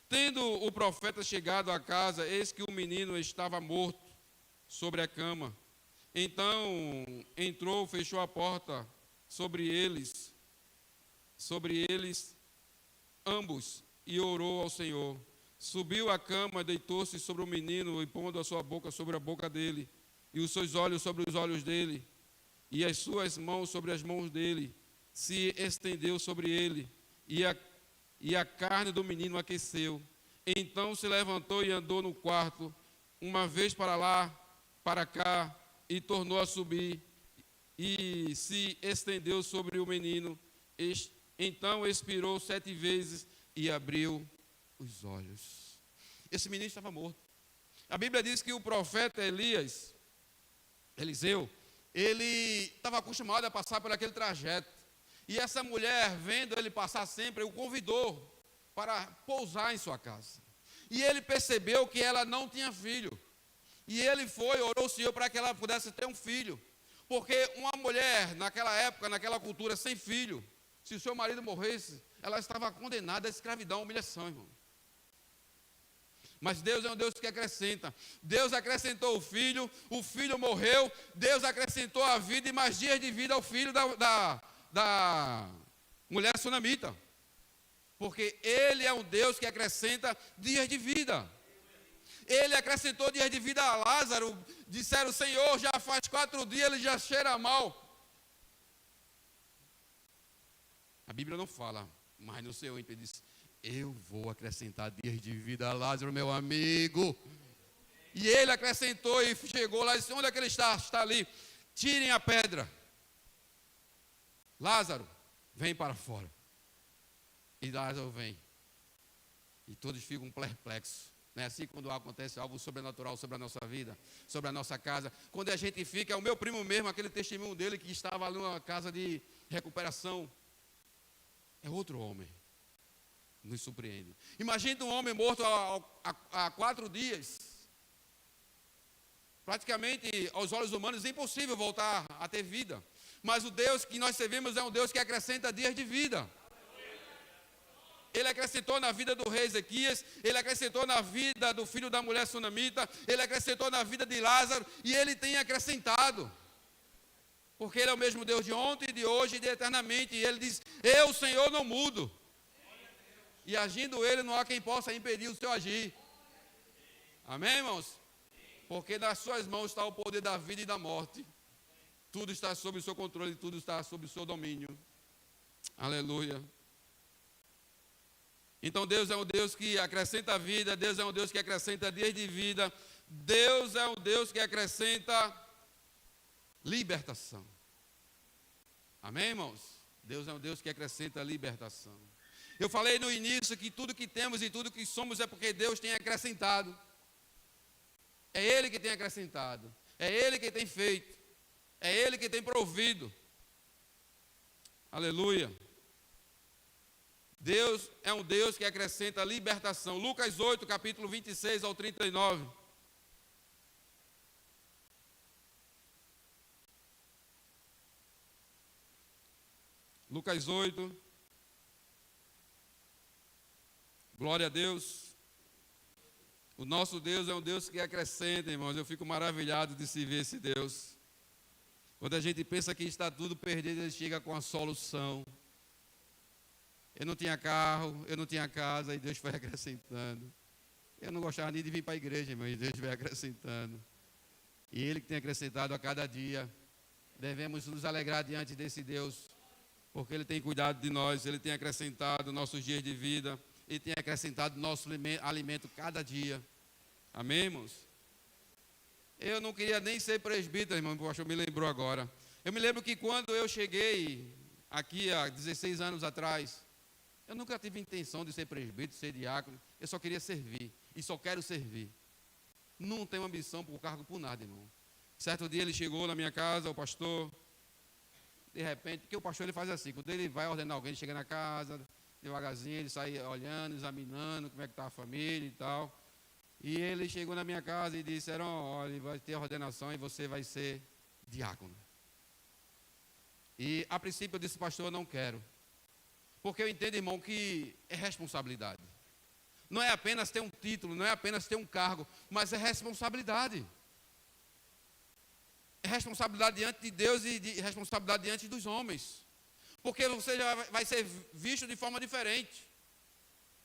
tendo o profeta chegado à casa, eis que o menino estava morto sobre a cama. Então entrou, fechou a porta sobre eles ambos, e orou ao Senhor. Subiu à cama, deitou-se sobre o menino, e pondo a sua boca sobre a boca dele, e os seus olhos sobre os olhos dele, e as suas mãos sobre as mãos dele, se estendeu sobre ele, e a carne do menino aqueceu. Então se levantou e andou no quarto, uma vez para lá, para cá, e tornou a subir, e se estendeu sobre o menino. Então expirou 7 vezes e abriu os olhos. Esse menino estava morto. A Bíblia diz que o profeta Eliseu, ele estava acostumado a passar por aquele trajeto. E essa mulher, vendo ele passar sempre, o convidou para pousar em sua casa. E ele percebeu que ela não tinha filho. E ele foi, orou ao Senhor para que ela pudesse ter um filho. Porque uma mulher, naquela época, naquela cultura, sem filho, se o seu marido morresse, ela estava condenada à escravidão, à humilhação, irmão. Mas Deus é um Deus que acrescenta. Deus acrescentou o filho morreu, Deus acrescentou a vida e mais dias de vida ao filho da mulher sunamita. Porque Ele é um Deus que acrescenta dias de vida. Ele acrescentou dias de vida a Lázaro. Disseram, Senhor, já faz 4 dias, ele já cheira mal. A Bíblia não fala, mas no seu ímpeto diz, eu vou acrescentar dias de vida a Lázaro, meu amigo. E ele acrescentou e chegou lá e disse, onde é que ele está? Está ali. Tirem a pedra. Lázaro, vem para fora. E Lázaro vem. E todos ficam perplexos. Não é assim quando acontece algo sobrenatural sobre a nossa vida, sobre a nossa casa. Quando a gente fica, é o meu primo mesmo, aquele testemunho dele que estava ali numa casa de recuperação. É outro homem. Nos surpreende. Imagina um homem morto há 4 dias. Praticamente, aos olhos humanos, é impossível voltar a ter vida. Mas o Deus que nós servimos é um Deus que acrescenta dias de vida. Ele acrescentou na vida do rei Ezequias, ele acrescentou na vida do filho da mulher sunamita, ele acrescentou na vida de Lázaro, e ele tem acrescentado. Porque ele é o mesmo Deus de ontem, de hoje e de eternamente. E ele diz, eu, Senhor, não mudo. E agindo ele, não há quem possa impedir o seu agir. Amém, irmãos? Porque nas suas mãos está o poder da vida e da morte. Tudo está sob o seu controle, tudo está sob o seu domínio. Aleluia. Então Deus é um Deus que acrescenta vida, Deus é um Deus que acrescenta dias de vida, Deus é um Deus que acrescenta libertação. Amém, irmãos? Deus é um Deus que acrescenta libertação. Eu falei no início que tudo que temos e tudo que somos é porque Deus tem acrescentado. É Ele que tem acrescentado, é Ele que tem feito, é Ele que tem provido. Aleluia. Deus é um Deus que acrescenta libertação. Lucas 8, capítulo 26 ao 39. Lucas 8. Glória a Deus. O nosso Deus é um Deus que acrescenta, irmãos. Eu fico maravilhado de se ver esse Deus. Quando a gente pensa que está tudo perdido, Ele chega com a solução. Eu não tinha carro, eu não tinha casa, e Deus foi acrescentando. Eu não gostava nem de vir para a igreja, irmão, e Deus vai acrescentando. E Ele que tem acrescentado a cada dia. Devemos nos alegrar diante desse Deus, porque Ele tem cuidado de nós, Ele tem acrescentado nossos dias de vida, Ele tem acrescentado nosso alimento cada dia. Amém, irmãos? Eu não queria nem ser presbítero, irmão, o pastor me lembrou agora. Eu me lembro que quando eu cheguei aqui há 16 anos atrás, eu nunca tive intenção de ser presbítero, ser diácono. Eu só queria servir. E só quero servir. Não tenho ambição por cargo por nada, irmão. Certo dia ele chegou na minha casa, o pastor. De repente, porque o pastor ele faz assim. Quando ele vai ordenar alguém, ele chega na casa, devagarzinho, ele sai olhando, examinando como é que está a família e tal. E ele chegou na minha casa e disse, olha, vai ter ordenação e você vai ser diácono. E a princípio eu disse, pastor, eu não quero. Porque eu entendo, irmão, que é responsabilidade. Não é apenas ter um título, não é apenas ter um cargo, mas é responsabilidade. É responsabilidade diante de Deus e responsabilidade diante dos homens. Porque você já vai ser visto de forma diferente.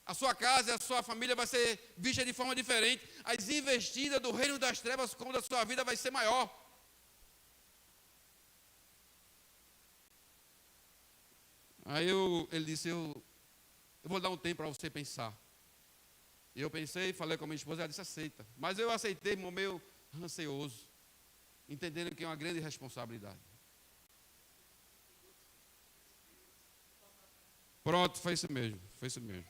A sua casa e a sua família vai ser vista de forma diferente. As investidas do reino das trevas contra a sua vida vai ser maior. Aí ele disse, eu vou dar um tempo para você pensar. E eu pensei, falei com a minha esposa, ela disse, aceita. Mas eu aceitei, irmão, meio ansioso, entendendo que é uma grande responsabilidade. Pronto, foi isso mesmo, foi isso mesmo.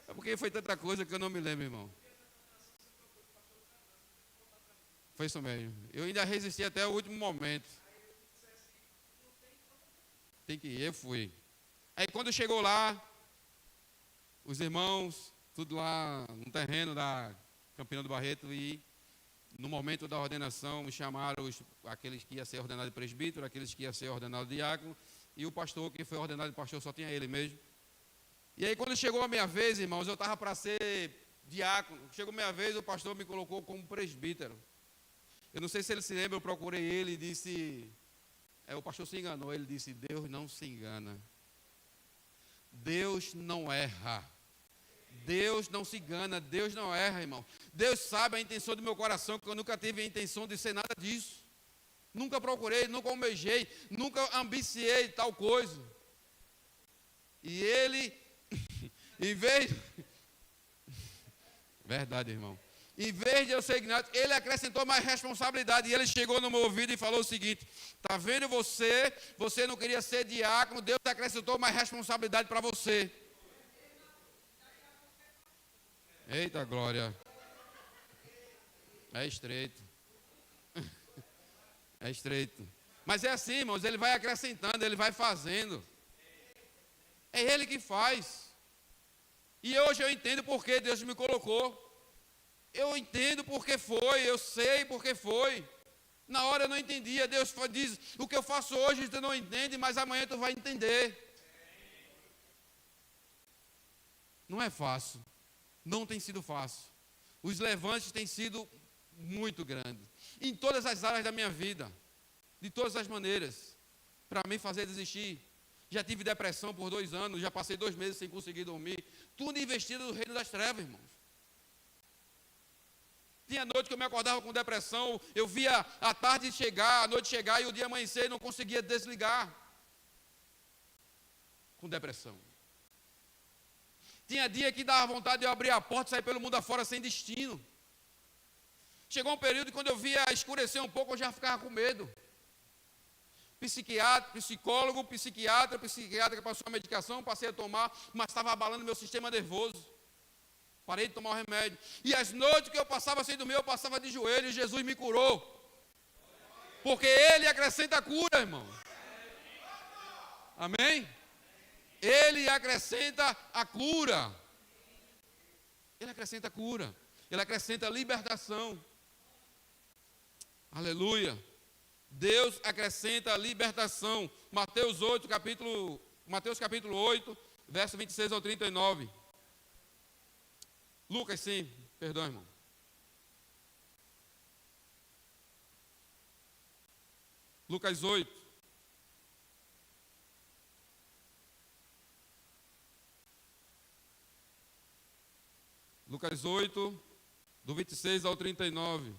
É porque foi tanta coisa que eu não me lembro, irmão. Foi isso mesmo. Eu ainda resisti até o último momento. Tem que ir, eu fui. Aí quando chegou lá, os irmãos, tudo lá no terreno da Campina do Barreto, e no momento da ordenação me chamaram aqueles que iam ser ordenados de presbítero, aqueles que iam ser ordenados de diácono, e o pastor que foi ordenado de pastor só tinha ele mesmo. E aí quando chegou a minha vez, irmãos, eu estava para ser diácono. Chegou minha vez, o pastor me colocou como presbítero. Eu não sei se ele se lembra, eu procurei ele e disse... o pastor se enganou, ele disse, Deus não se engana. Deus não erra. Deus não se engana, Deus não erra, irmão. Deus sabe a intenção do meu coração, que eu nunca tive a intenção de ser nada disso. Nunca procurei, nunca almejei, nunca ambiciei tal coisa. E ele, em vez... Verdade, irmão. Em vez de eu ser ignorante, ele acrescentou mais responsabilidade. E ele chegou no meu ouvido e falou o seguinte: está vendo você não queria ser diácono, Deus acrescentou mais responsabilidade para você. Eita glória. É estreito. É estreito. Mas é assim, irmãos, ele vai acrescentando, ele vai fazendo. É ele que faz. E hoje eu entendo por que Deus me colocou. Eu entendo porque foi, eu sei porque foi. Na hora eu não entendia. Deus diz, o que eu faço hoje tu não entende, mas amanhã tu vai entender. Não é fácil. Não tem sido fácil. Os levantes têm sido muito grandes. Em todas as áreas da minha vida. De todas as maneiras. Para me fazer desistir. Já tive depressão por 2 anos. Já passei 2 meses sem conseguir dormir. Tudo investido no reino das trevas, irmãos. Tinha noite que eu me acordava com depressão, eu via a tarde chegar, a noite chegar e o dia amanhecer e não conseguia desligar. Com depressão. Tinha dia que dava vontade de eu abrir a porta e sair pelo mundo afora sem destino. Chegou um período que quando eu via escurecer um pouco, eu já ficava com medo. Psicólogo, psiquiatra que passou a medicação, passei a tomar, mas estava abalando meu sistema nervoso. Parei de tomar o remédio. E as noites que eu passava sem dormir, eu passava de joelhos e Jesus me curou. Porque Ele acrescenta a cura, irmão. Amém? Ele acrescenta a cura. Ele acrescenta a cura. Ele acrescenta a libertação. Aleluia. Deus acrescenta a libertação. Mateus capítulo 8, verso 26 ao 39. Lucas, sim, perdão, irmão. Lucas 8. Lucas 8, do 26 ao 39.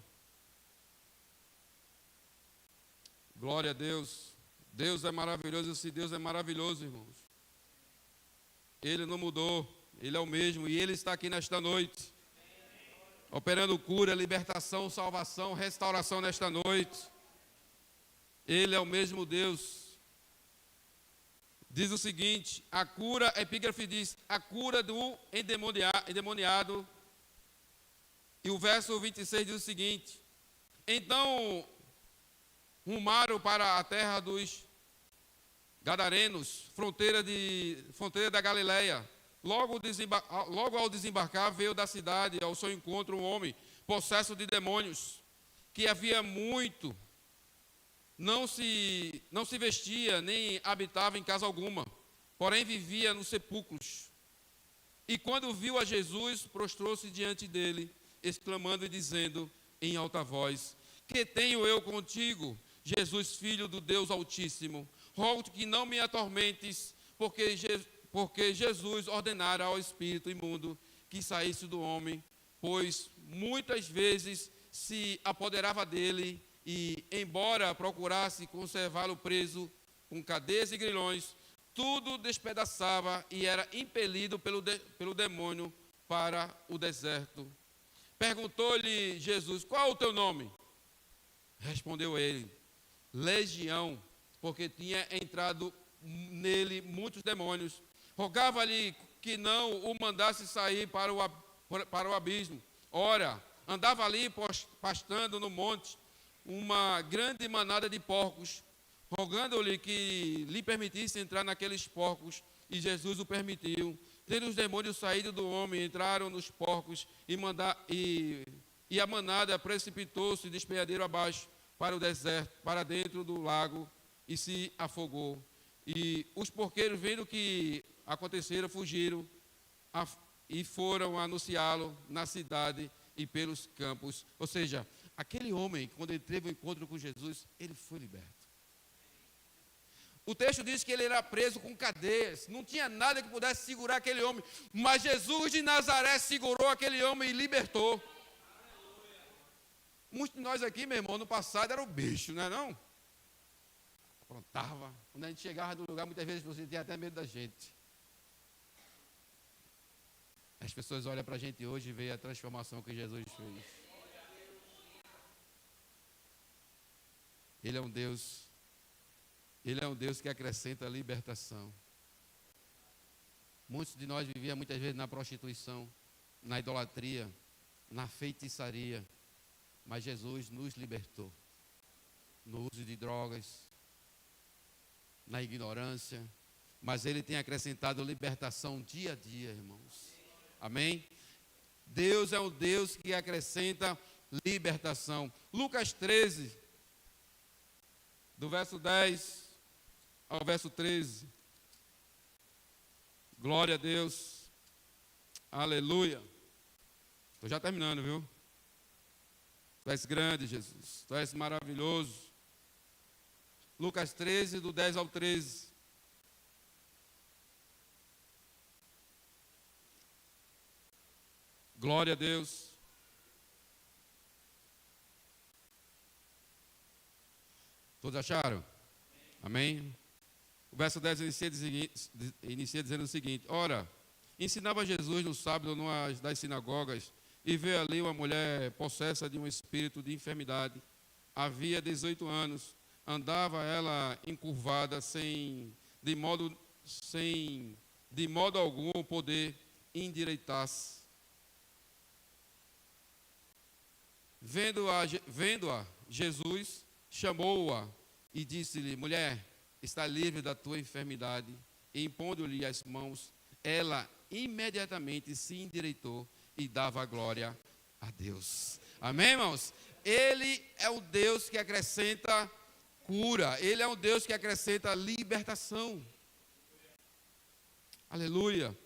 Glória a Deus. Deus é maravilhoso, esse Deus é maravilhoso, irmãos. Ele não mudou. Ele é o mesmo e Ele está aqui nesta noite, operando cura, libertação, salvação, restauração nesta noite. Ele é o mesmo Deus. Diz o seguinte, a cura, a epígrafe diz, a cura do endemoniado. E o verso 26 diz o seguinte, então rumaram para a terra dos Gadarenos, fronteira da Galileia. Logo ao desembarcar, veio da cidade ao seu encontro um homem possesso de demônios, que havia muito, não se vestia, nem habitava em casa alguma, porém vivia nos sepulcros. E quando viu a Jesus, prostrou-se diante dele, exclamando e dizendo em alta voz, que tenho eu contigo, Jesus, Filho do Deus Altíssimo? Rogo-te que não me atormentes, porque Jesus ordenara ao espírito imundo que saísse do homem, pois muitas vezes se apoderava dele e, embora procurasse conservá-lo preso com cadeias e grilhões, tudo despedaçava e era impelido pelo demônio para o deserto. Perguntou-lhe Jesus, qual é o teu nome? Respondeu ele, Legião, porque tinha entrado nele muitos demônios. Rogava-lhe que não o mandasse sair para o abismo. Ora, andava ali pastando no monte uma grande manada de porcos, rogando-lhe que lhe permitisse entrar naqueles porcos, e Jesus o permitiu. Tendo os demônios saído do homem, entraram nos porcos, e a manada precipitou-se de despenhadeiro abaixo para o deserto, para dentro do lago, e se afogou. E os porqueiros, vendo que aconteceram, fugiram e foram anunciá-lo na cidade e pelos campos. Ou seja, aquele homem, quando ele teve o encontro com Jesus, ele foi liberto. O texto diz que ele era preso com cadeias, não tinha nada que pudesse segurar aquele homem, mas Jesus de Nazaré segurou aquele homem e libertou. Muitos de nós aqui, meu irmão, no passado era o bicho, não é não? Aprontava. Quando a gente chegava no lugar, muitas vezes você tinha até medo da gente. As pessoas olham para a gente hoje e veem a transformação que Jesus fez. Ele é um Deus que acrescenta a libertação. Muitos de nós viviam muitas vezes na prostituição, na idolatria, na feitiçaria, mas Jesus nos libertou. No uso de drogas, na ignorância, mas Ele tem acrescentado libertação dia a dia, irmãos. Amém? Deus é um Deus que acrescenta libertação. Lucas 13, do verso 10 ao verso 13. Glória a Deus. Aleluia. Estou já terminando, viu? Tu és grande, Jesus. Tu és maravilhoso. Lucas 13, do 10 ao 13. Glória a Deus. Todos acharam? Amém? O verso 10 inicia dizendo o seguinte: ora, ensinava Jesus no sábado numa das sinagogas, e veio ali uma mulher possessa de um espírito de enfermidade. Havia 18 anos, andava ela encurvada, de modo algum poder endireitar-se. Vendo-a, Jesus chamou-a e disse-lhe: mulher, está livre da tua enfermidade. E impondo-lhe as mãos, ela imediatamente se endireitou e dava glória a Deus. Amém, irmãos? Ele é o Deus que acrescenta cura. Ele é o Deus que acrescenta libertação. Aleluia.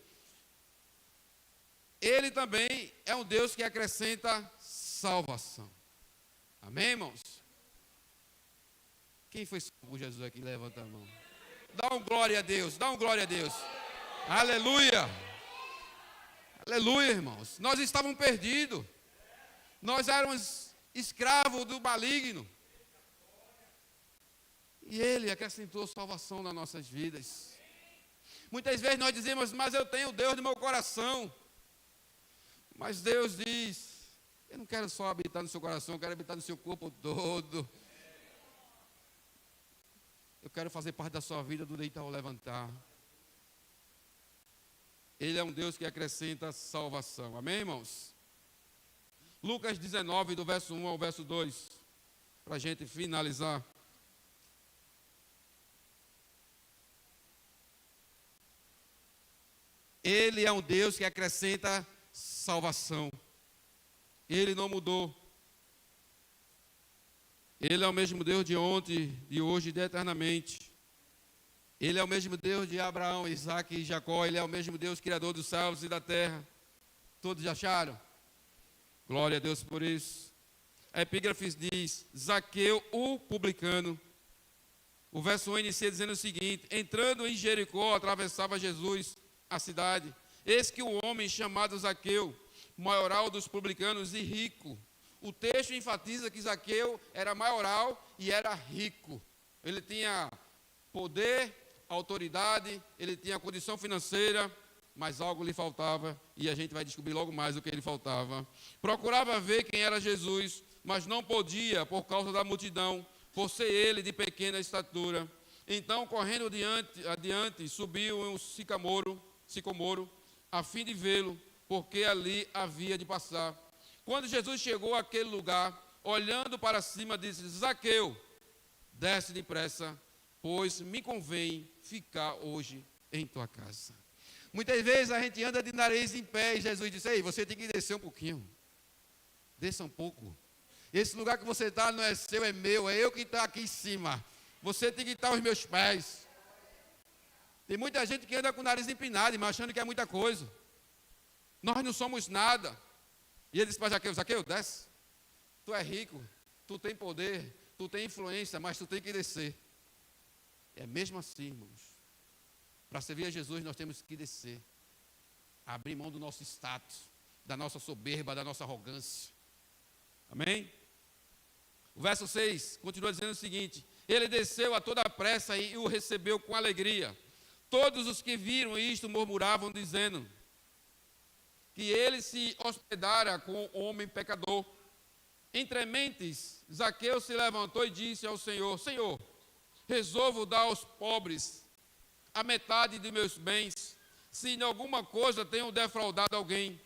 Ele também é um Deus que acrescenta salvação. Amém, irmãos? Quem foi salvo por Jesus aqui? Levanta a mão. Dá um glória a Deus, dá um glória a Deus. Aleluia. Aleluia, irmãos. Nós estávamos perdidos. Nós éramos escravos do maligno. E Ele acrescentou salvação nas nossas vidas. Muitas vezes nós dizemos: mas eu tenho Deus no meu coração. Mas Deus diz: eu não quero só habitar no seu coração, eu quero habitar no seu corpo todo. Eu quero fazer parte da sua vida do deitar ou levantar. Ele é um Deus que acrescenta salvação. Amém, irmãos? Lucas 19, do verso 1 ao verso 2, para a gente finalizar. Ele é um Deus que acrescenta salvação. Ele não mudou. Ele é o mesmo Deus de ontem, de hoje e de eternamente. Ele é o mesmo Deus de Abraão, Isaac e Jacó. Ele é o mesmo Deus criador dos céus e da terra. Todos acharam? Glória a Deus por isso. A epígrafe diz: Zaqueu, o publicano. O verso 1 inicia dizendo o seguinte: entrando em Jericó, atravessava Jesus a cidade. Eis que o homem chamado Zaqueu, maioral dos publicanos e rico. O texto enfatiza que Zaqueu era maioral e era rico. Ele tinha poder, autoridade, ele tinha condição financeira, mas algo lhe faltava, e a gente vai descobrir logo mais o que lhe faltava. Procurava ver quem era Jesus, mas não podia por causa da multidão, por ser ele de pequena estatura. Então, correndo adiante, subiu um sicomoro, a fim de vê-lo, porque ali havia de passar. Quando Jesus chegou àquele lugar, olhando para cima, disse: Zaqueu, desce depressa, pois me convém ficar hoje em tua casa. Muitas vezes a gente anda de nariz em pé e Jesus disse: ei, você tem que descer um pouquinho. Desça um pouco. Esse lugar que você está não é seu, é meu, é eu que estou aqui em cima. Você tem que estar aos meus pés. Tem muita gente que anda com o nariz empinado, mas achando que é muita coisa. Nós não somos nada. E ele disse para Zaqueu: Zaqueu, desce. Tu é rico, tu tem poder, tu tem influência, mas tu tem que descer. É mesmo assim, irmãos. Para servir a Jesus, nós temos que descer. Abrir mão do nosso status, da nossa soberba, da nossa arrogância. Amém? O verso 6 continua dizendo o seguinte: ele desceu a toda pressa e o recebeu com alegria. Todos os que viram isto murmuravam, dizendo que ele se hospedara com o homem pecador. Entre mentes, Zaqueu se levantou e disse ao Senhor: Senhor, resolvo dar aos pobres a metade de meus bens. Se em alguma coisa tenho defraudado alguém,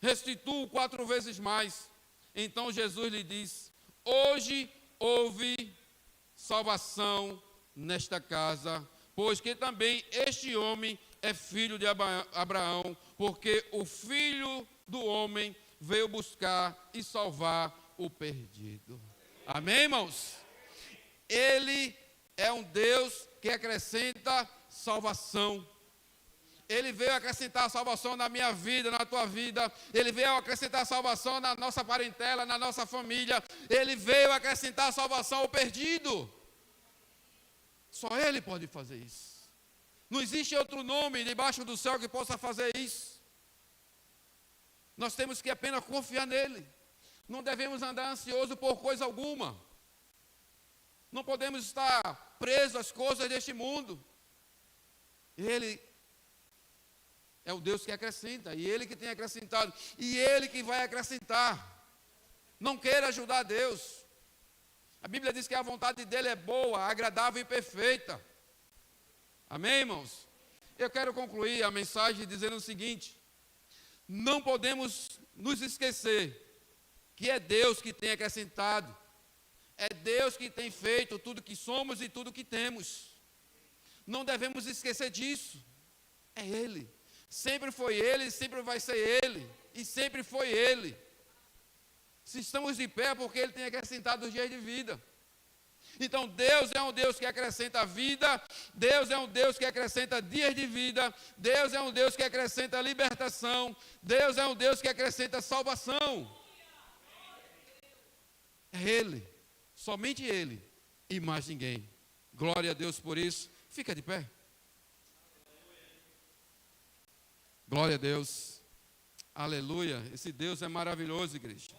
restituo 4 vezes mais. Então Jesus lhe disse: hoje houve salvação nesta casa, pois que também este homem é filho de Abraão, porque o Filho do Homem veio buscar e salvar o perdido. Amém, irmãos? Ele é um Deus que acrescenta salvação. Ele veio acrescentar salvação na minha vida, na tua vida. Ele veio acrescentar salvação na nossa parentela, na nossa família. Ele veio acrescentar salvação ao perdido. Só Ele pode fazer isso. Não existe outro nome debaixo do céu que possa fazer isso. Nós temos que apenas confiar nele. Não devemos andar ansioso por coisa alguma. Não podemos estar presos às coisas deste mundo. Ele é o Deus que acrescenta, e Ele que tem acrescentado, e Ele que vai acrescentar. Não queira ajudar a Deus. A Bíblia diz que a vontade dEle é boa, agradável e perfeita. Amém, irmãos? Eu quero concluir a mensagem dizendo o seguinte: não podemos nos esquecer que é Deus que tem acrescentado, é Deus que tem feito tudo que somos e tudo que temos. Não devemos esquecer disso. É Ele. Sempre foi Ele, sempre vai ser Ele, e sempre foi Ele. Se estamos de pé é porque Ele tem acrescentado os dias de vida. Então Deus é um Deus que acrescenta vida, Deus é um Deus que acrescenta dias de vida, Deus é um Deus que acrescenta libertação, Deus é um Deus que acrescenta salvação. É Ele, somente Ele e mais ninguém. Glória a Deus por isso. Fica de pé. Glória a Deus. Aleluia. Esse Deus é maravilhoso, igreja.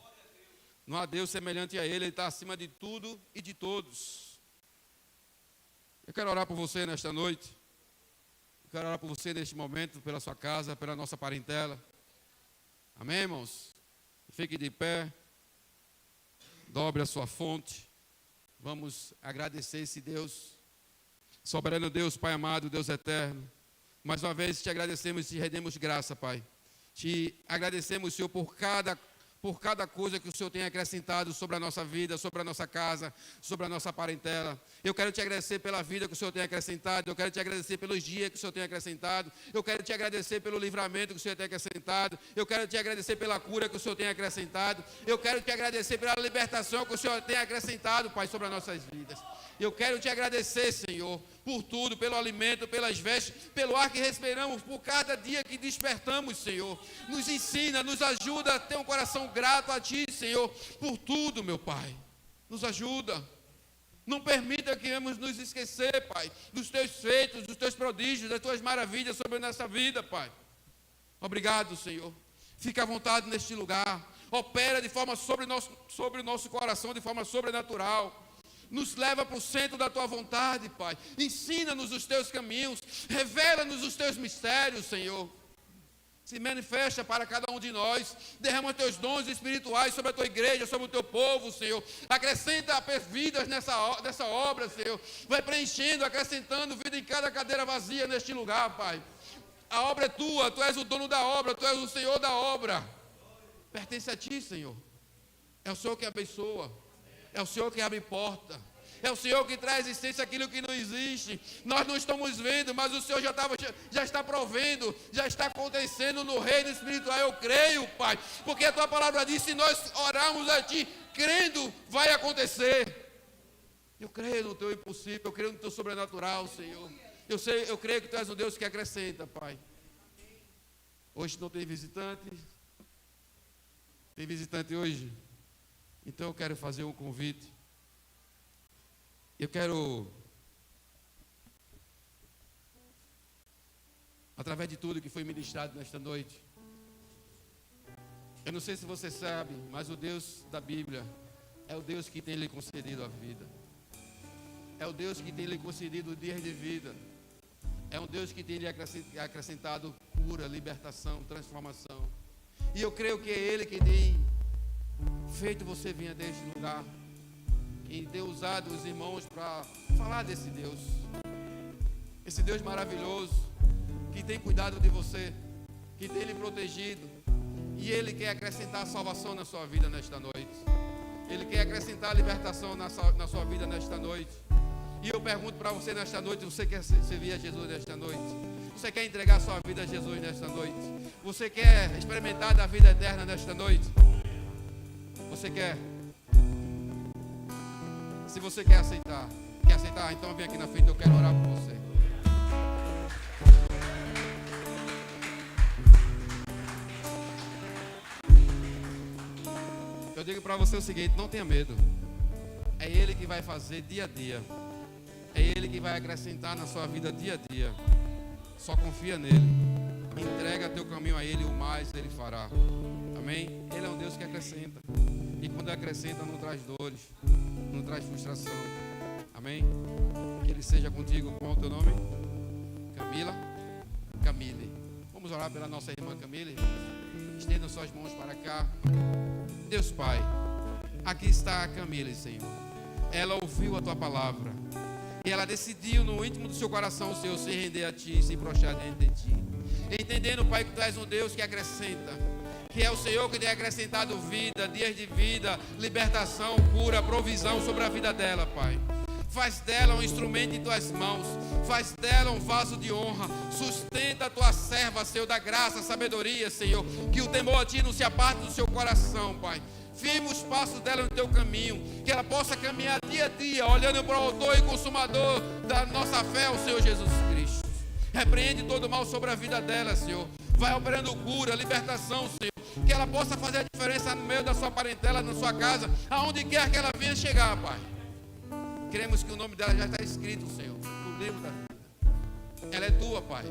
Não há Deus semelhante a Ele. Ele está acima de tudo e de todos. Eu quero orar por você nesta noite. Eu quero orar por você neste momento, pela sua casa, pela nossa parentela. Amém, irmãos? Fique de pé. Dobre a sua fonte. Vamos agradecer esse Deus. Soberano Deus, Pai amado, Deus eterno. Mais uma vez te agradecemos e te rendemos graça, Pai. Te agradecemos, Senhor, por cada coisa que o Senhor tem acrescentado sobre a nossa vida, sobre a nossa casa, sobre a nossa parentela. Eu quero te agradecer pela vida que o Senhor tem acrescentado. Eu quero te agradecer pelos dias que o Senhor tem acrescentado. Eu quero te agradecer pelo livramento que o Senhor tem acrescentado. Eu quero te agradecer pela cura que o Senhor tem acrescentado. Eu quero te agradecer pela libertação que o Senhor tem acrescentado, Pai, sobre as nossas vidas. Eu quero te agradecer, Senhor, por tudo, pelo alimento, pelas vestes, pelo ar que respiramos, por cada dia que despertamos, Senhor. Nos ensina, nos ajuda a ter um coração grato a Ti, Senhor, por tudo, meu Pai. Nos ajuda. Não permita que vamos nos esquecer, Pai, dos Teus feitos, dos Teus prodígios, das Tuas maravilhas sobre a nossa vida, Pai. Obrigado, Senhor. Fica à vontade neste lugar. Opera de forma sobre o nosso coração, de forma sobrenatural. Nos leva para o centro da Tua vontade, Pai. Ensina-nos os Teus caminhos. Revela-nos os Teus mistérios, Senhor. Se manifesta para cada um de nós. Derrama os Teus dons espirituais sobre a Tua igreja, sobre o Teu povo, Senhor. Acrescenta vidas nessa obra, Senhor. Vai preenchendo, acrescentando vida em cada cadeira vazia neste lugar, Pai. A obra é Tua, Tu és o dono da obra, Tu és o Senhor da obra. Pertence a Ti, Senhor. É o Senhor que abençoa. É o Senhor que abre porta. É o Senhor que traz existência aquilo que não existe. Nós não estamos vendo, mas o Senhor já está provendo, já está acontecendo no reino espiritual. Eu creio, Pai, porque a Tua palavra diz: se nós orarmos a Ti, crendo, vai acontecer. Eu creio no Teu impossível, eu creio no Teu sobrenatural, Senhor. Eu creio que Tu és um Deus que acrescenta, Pai. Hoje não tem visitante? Tem visitante hoje? Então eu quero fazer um convite. Eu quero, através de tudo que foi ministrado nesta noite, eu não sei se você sabe, mas o Deus da Bíblia é o Deus que tem lhe concedido a vida. É o Deus que tem lhe concedido dias de vida. É um Deus que tem lhe acrescentado cura, libertação, transformação. E eu creio que é Ele que tem feito você vir deste lugar. E tem usado os irmãos para falar desse Deus. Esse Deus maravilhoso, que tem cuidado de você, que tem lhe protegido. E Ele quer acrescentar salvação na sua vida nesta noite. Ele quer acrescentar libertação na sua vida nesta noite. E eu pergunto para você nesta noite: você quer servir a Jesus nesta noite? Você quer entregar sua vida a Jesus nesta noite? Você quer experimentar da vida eterna nesta noite? Você quer? Se você quer aceitar, então vem aqui na frente, eu quero orar por você. Eu digo para você o seguinte: não tenha medo. É Ele que vai fazer dia a dia. É Ele que vai acrescentar na sua vida dia a dia. Só confia nele. Entrega teu caminho a Ele, o mais Ele fará. Amém? Ele é um Deus que acrescenta. E quando acrescenta, não traz dores, não traz frustração. Amém? Que Ele seja contigo. Qual é o teu nome? Camila? Camille. Vamos orar pela nossa irmã Camille. Estendam suas mãos para cá. Deus Pai, aqui está a Camille, Senhor. Ela ouviu a Tua palavra. E ela decidiu no íntimo do seu coração, Senhor, se render a Ti, se prostrar diante de Ti. Entendendo, Pai, que Tu és um Deus que acrescenta. Que é o Senhor que tem acrescentado vida, dias de vida, libertação, cura, provisão sobre a vida dela, Pai. Faz dela um instrumento em Tuas mãos. Faz dela um vaso de honra. Sustenta a Tua serva, Senhor, da graça, sabedoria, Senhor. Que o temor a Ti não se aparte do seu coração, Pai. Firma os passos dela no Teu caminho. Que ela possa caminhar dia a dia, olhando para o autor e consumador da nossa fé, o Senhor Jesus Cristo. Repreende todo o mal sobre a vida dela, Senhor. Vai operando cura, libertação, Senhor. Que ela possa fazer a diferença no meio da sua parentela, na sua casa, aonde quer que ela venha chegar, Pai. Cremos que o nome dela já está escrito, Senhor, no livro da vida. Ela é Tua, Pai.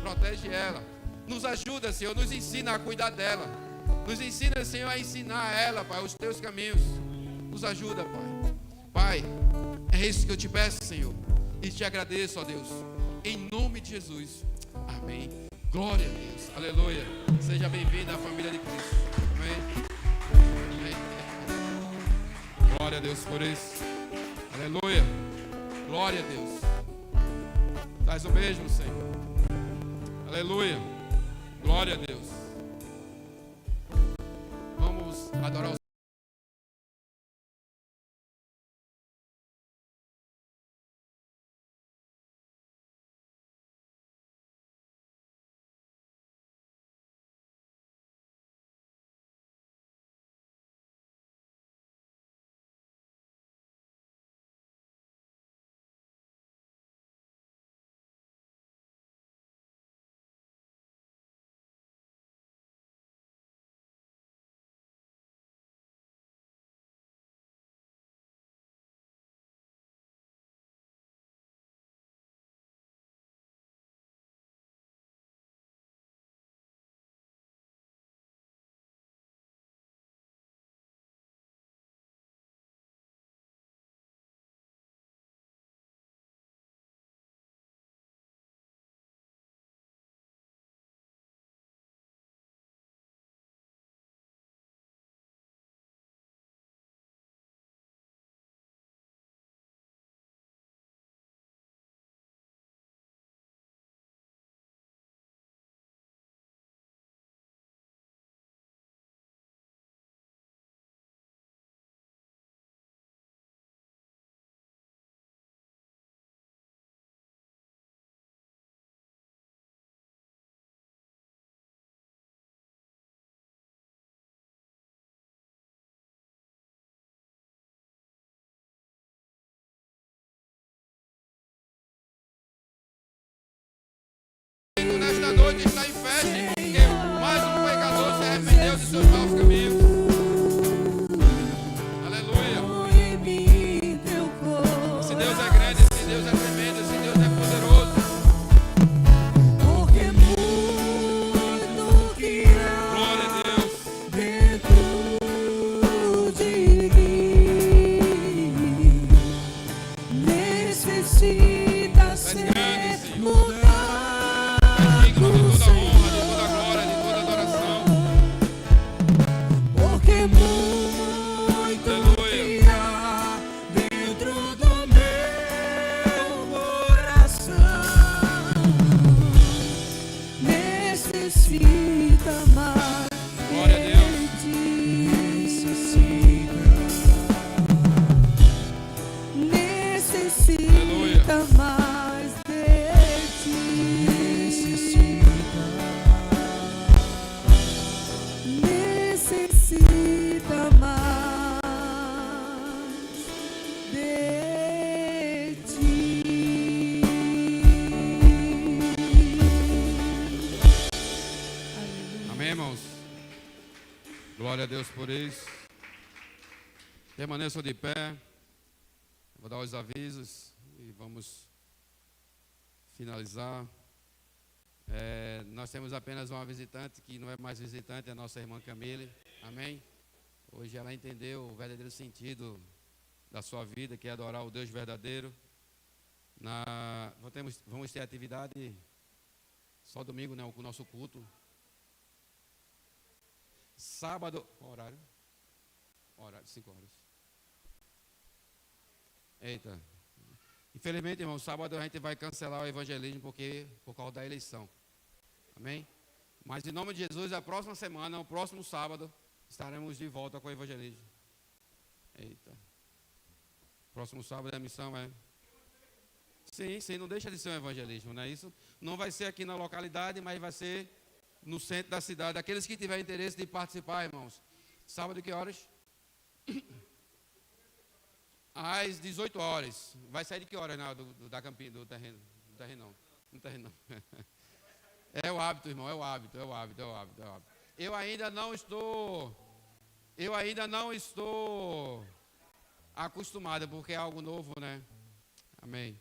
Protege ela. Nos ajuda, Senhor. Nos ensina a cuidar dela. Nos ensina, Senhor, a ensinar a ela, Pai, os Teus caminhos. Nos ajuda, Pai. Pai, é isso que eu te peço, Senhor. E te agradeço, ó Deus. Em nome de Jesus. Amém. Glória a Deus. Aleluia. Seja bem-vindo à família de Cristo. Amém. Amém. Glória a Deus por isso. Aleluia. Glória a Deus. Faz o mesmo, Senhor. Aleluia. Glória a Deus. Vamos adorar o digno de toda honra, de toda glória, de toda adoração. Porque muito que há dentro do meu coração necessita mais. Glória a Deus. Necessita mais de ti. Necessita mais de ti. Amém, irmãos? Glória a Deus por isso. Permaneçam de pé. Vou dar os avisos e vamos finalizar. Nós temos apenas uma visitante que não é mais visitante, é a nossa irmã Camille. Amém? Hoje ela entendeu o verdadeiro sentido da sua vida, que é adorar o Deus verdadeiro. Vamos ter atividade só domingo, né? Com o nosso culto. Sábado, horário 5 horas. Eita. Infelizmente, irmão, sábado a gente vai cancelar o evangelismo por causa da eleição. Amém? Mas em nome de Jesus, a próxima semana, o próximo sábado, estaremos de volta com o evangelismo. Eita. Próximo sábado a missão é... Sim, não deixa de ser um evangelismo, não é isso? Não vai ser aqui na localidade, mas vai ser no centro da cidade. Aqueles que tiverem interesse de participar, irmãos. Sábado que horas? Às 18 horas. Vai sair de que horas, não, da campinha, do terreno? Do terreno não. No terreno não. É o hábito, irmão, é o hábito. Eu ainda não estou acostumado, porque é algo novo, né? Amém.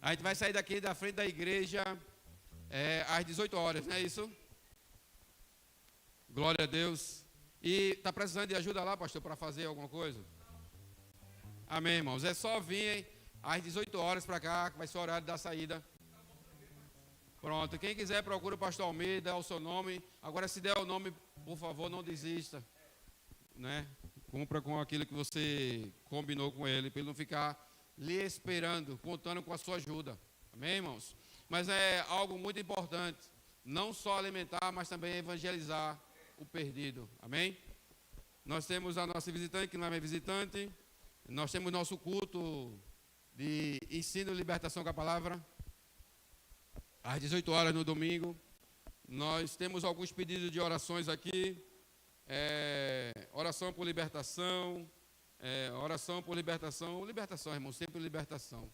A gente vai sair daqui da frente da igreja às 18 horas, não é isso? Glória a Deus. E está precisando de ajuda lá, pastor, para fazer alguma coisa? Amém, irmãos. É só vir às 18 horas para cá, que vai ser o horário da saída. Pronto. Quem quiser, procura o pastor Almeida, dá o seu nome. Agora, se der o nome, por favor, não desista. Né? Cumpra com aquilo que você combinou com ele, para ele não ficar lhe esperando, contando com a sua ajuda. Amém, irmãos? Mas é algo muito importante. Não só alimentar, mas também evangelizar o perdido. Amém? Nós temos a nossa visitante, que não é minha visitante. Nós temos nosso culto de ensino e libertação com a palavra, às 18 horas no domingo. Nós temos alguns pedidos de orações aqui. Oração por libertação. Libertação, irmão, sempre libertação.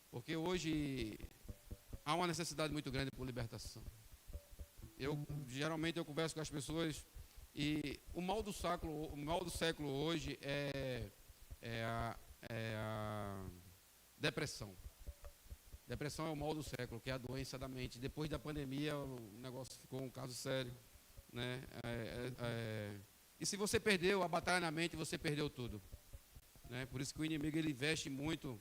Porque hoje há uma necessidade muito grande por libertação. Geralmente eu converso com as pessoas e o mal do século hoje é a depressão. Depressão é o mal do século, que é a doença da mente. Depois da pandemia, o negócio ficou um caso sério, né? E se você perdeu a batalha na mente, você perdeu tudo, né? Por isso que o inimigo ele investe muito,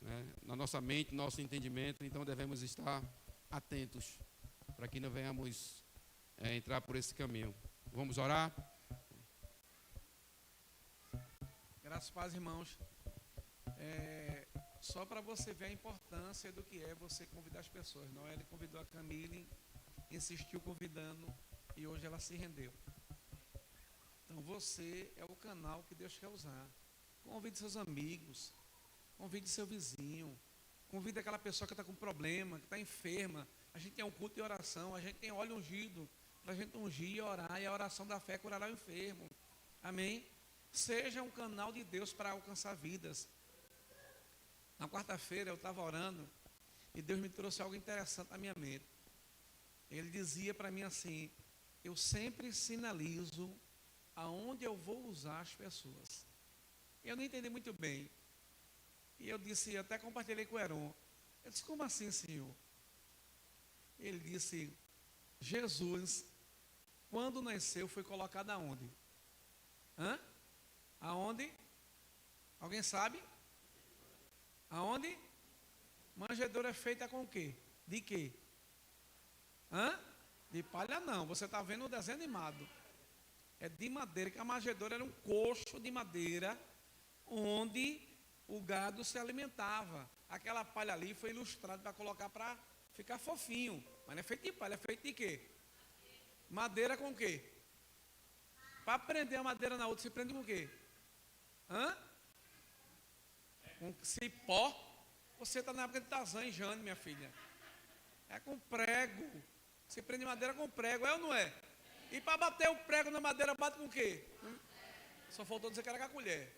né, na nossa mente, no nosso entendimento. Então devemos estar atentos para que não venhamos entrar por esse caminho. Vamos orar? Graças a Deus, irmãos. Só para você ver a importância do que é você convidar as pessoas. Não, ele convidou a Camille, insistiu convidando e hoje ela se rendeu. Então você é o canal que Deus quer usar. Convide seus amigos, convide seu vizinho, convide aquela pessoa que está com problema, que está enferma. A gente tem um culto de oração, a gente tem óleo ungido para a gente ungir e orar, e a oração da fé curará o enfermo. Amém? Seja um canal de Deus para alcançar vidas. Na quarta-feira eu estava orando e Deus me trouxe algo interessante na minha mente. Ele dizia para mim assim: eu sempre sinalizo aonde eu vou usar as pessoas. Eu não entendi muito bem. E eu disse, até compartilhei com o Heron. Eu disse, como assim, Senhor? Ele disse, Jesus, quando nasceu, foi colocado aonde? Aonde? Alguém sabe? Aonde? Manjedoura é feita com o quê? De quê? Hã? De palha não, você está vendo o desenho animado. É de madeira, que a manjedoura era um coxo de madeira onde o gado se alimentava. Aquela palha ali foi ilustrada para colocar para ficar fofinho. Mas não é feito de palha, é feito de quê? Madeira com o quê? Para prender a madeira na outra, se prende com o quê? Hã? Com cipó. Você está na época de Tarzan e Jane, minha filha. É com prego. Se prende madeira com prego, é ou não é? E para bater o prego na madeira, bate com o quê? Só faltou dizer que era com a colher.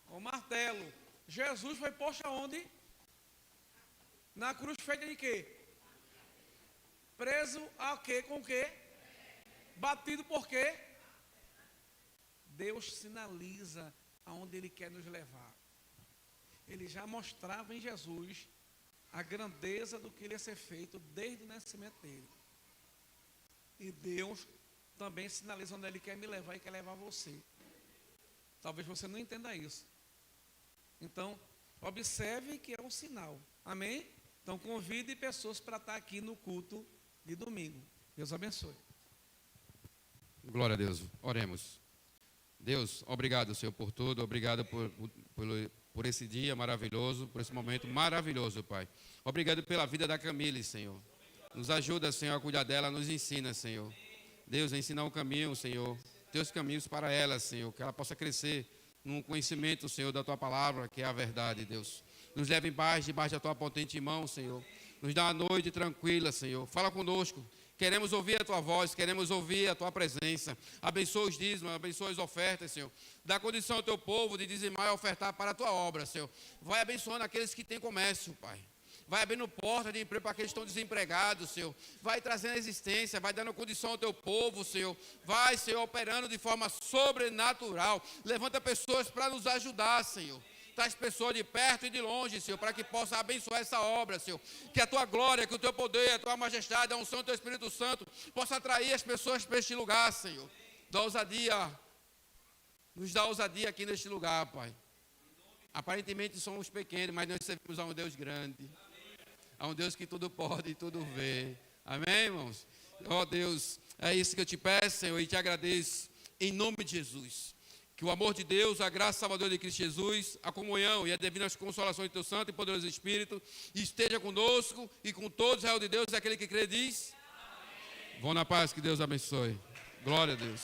Com o martelo. Jesus foi posto aonde? Na cruz feita de quê? Preso a quê? Com o quê? Batido por quê? Deus sinaliza aonde Ele quer nos levar. Ele já mostrava em Jesus a grandeza do que ele ia ser feito desde o nascimento dele. E Deus também sinaliza onde Ele quer me levar e quer levar você. Talvez você não entenda isso. Então, observe que é um sinal. Amém? Então, convide pessoas para estar aqui no culto de domingo. Deus abençoe. Glória a Deus. Oremos. Deus, obrigado, Senhor, por tudo. Obrigado por esse dia maravilhoso, por esse momento maravilhoso, Pai. Obrigado pela vida da Camille, Senhor. Nos ajuda, Senhor, a cuidar dela, nos ensina, Senhor. Deus, ensina o caminho, Senhor. Teus caminhos para ela, Senhor. Que ela possa crescer no conhecimento, Senhor, da Tua palavra, que é a verdade, Deus. Nos leve em paz, debaixo da Tua potente mão, Senhor. Nos dá uma noite tranquila, Senhor. Fala conosco. Queremos ouvir a Tua voz, queremos ouvir a Tua presença. Abençoa os dízimos, abençoa as ofertas, Senhor. Dá condição ao Teu povo de dizimar e ofertar para a Tua obra, Senhor. Vai abençoando aqueles que têm comércio, Pai. Vai abrindo porta de emprego para aqueles que estão desempregados, Senhor. Vai trazendo existência, vai dando condição ao Teu povo, Senhor. Vai, Senhor, operando de forma sobrenatural. Levanta pessoas para nos ajudar, Senhor. Traz pessoas de perto e de longe, Senhor, para que possa abençoar essa obra, Senhor. Que a Tua glória, que o Teu poder, a Tua majestade, a unção do Teu Espírito Santo possa atrair as pessoas para este lugar, Senhor. Dá ousadia, nos dá ousadia aqui neste lugar, Pai. Aparentemente somos pequenos, mas nós servimos a um Deus grande. A um Deus que tudo pode e tudo vê. Amém, irmãos? Ó Deus, é isso que eu te peço, Senhor, e te agradeço em nome de Jesus. Que o amor de Deus, a graça salvadora de Cristo Jesus, a comunhão e a divina consolação do Teu Santo e poderoso Espírito esteja conosco e com todos, Israel de Deus, aquele que crê diz. Amém. Vão na paz, que Deus abençoe. Glória a Deus.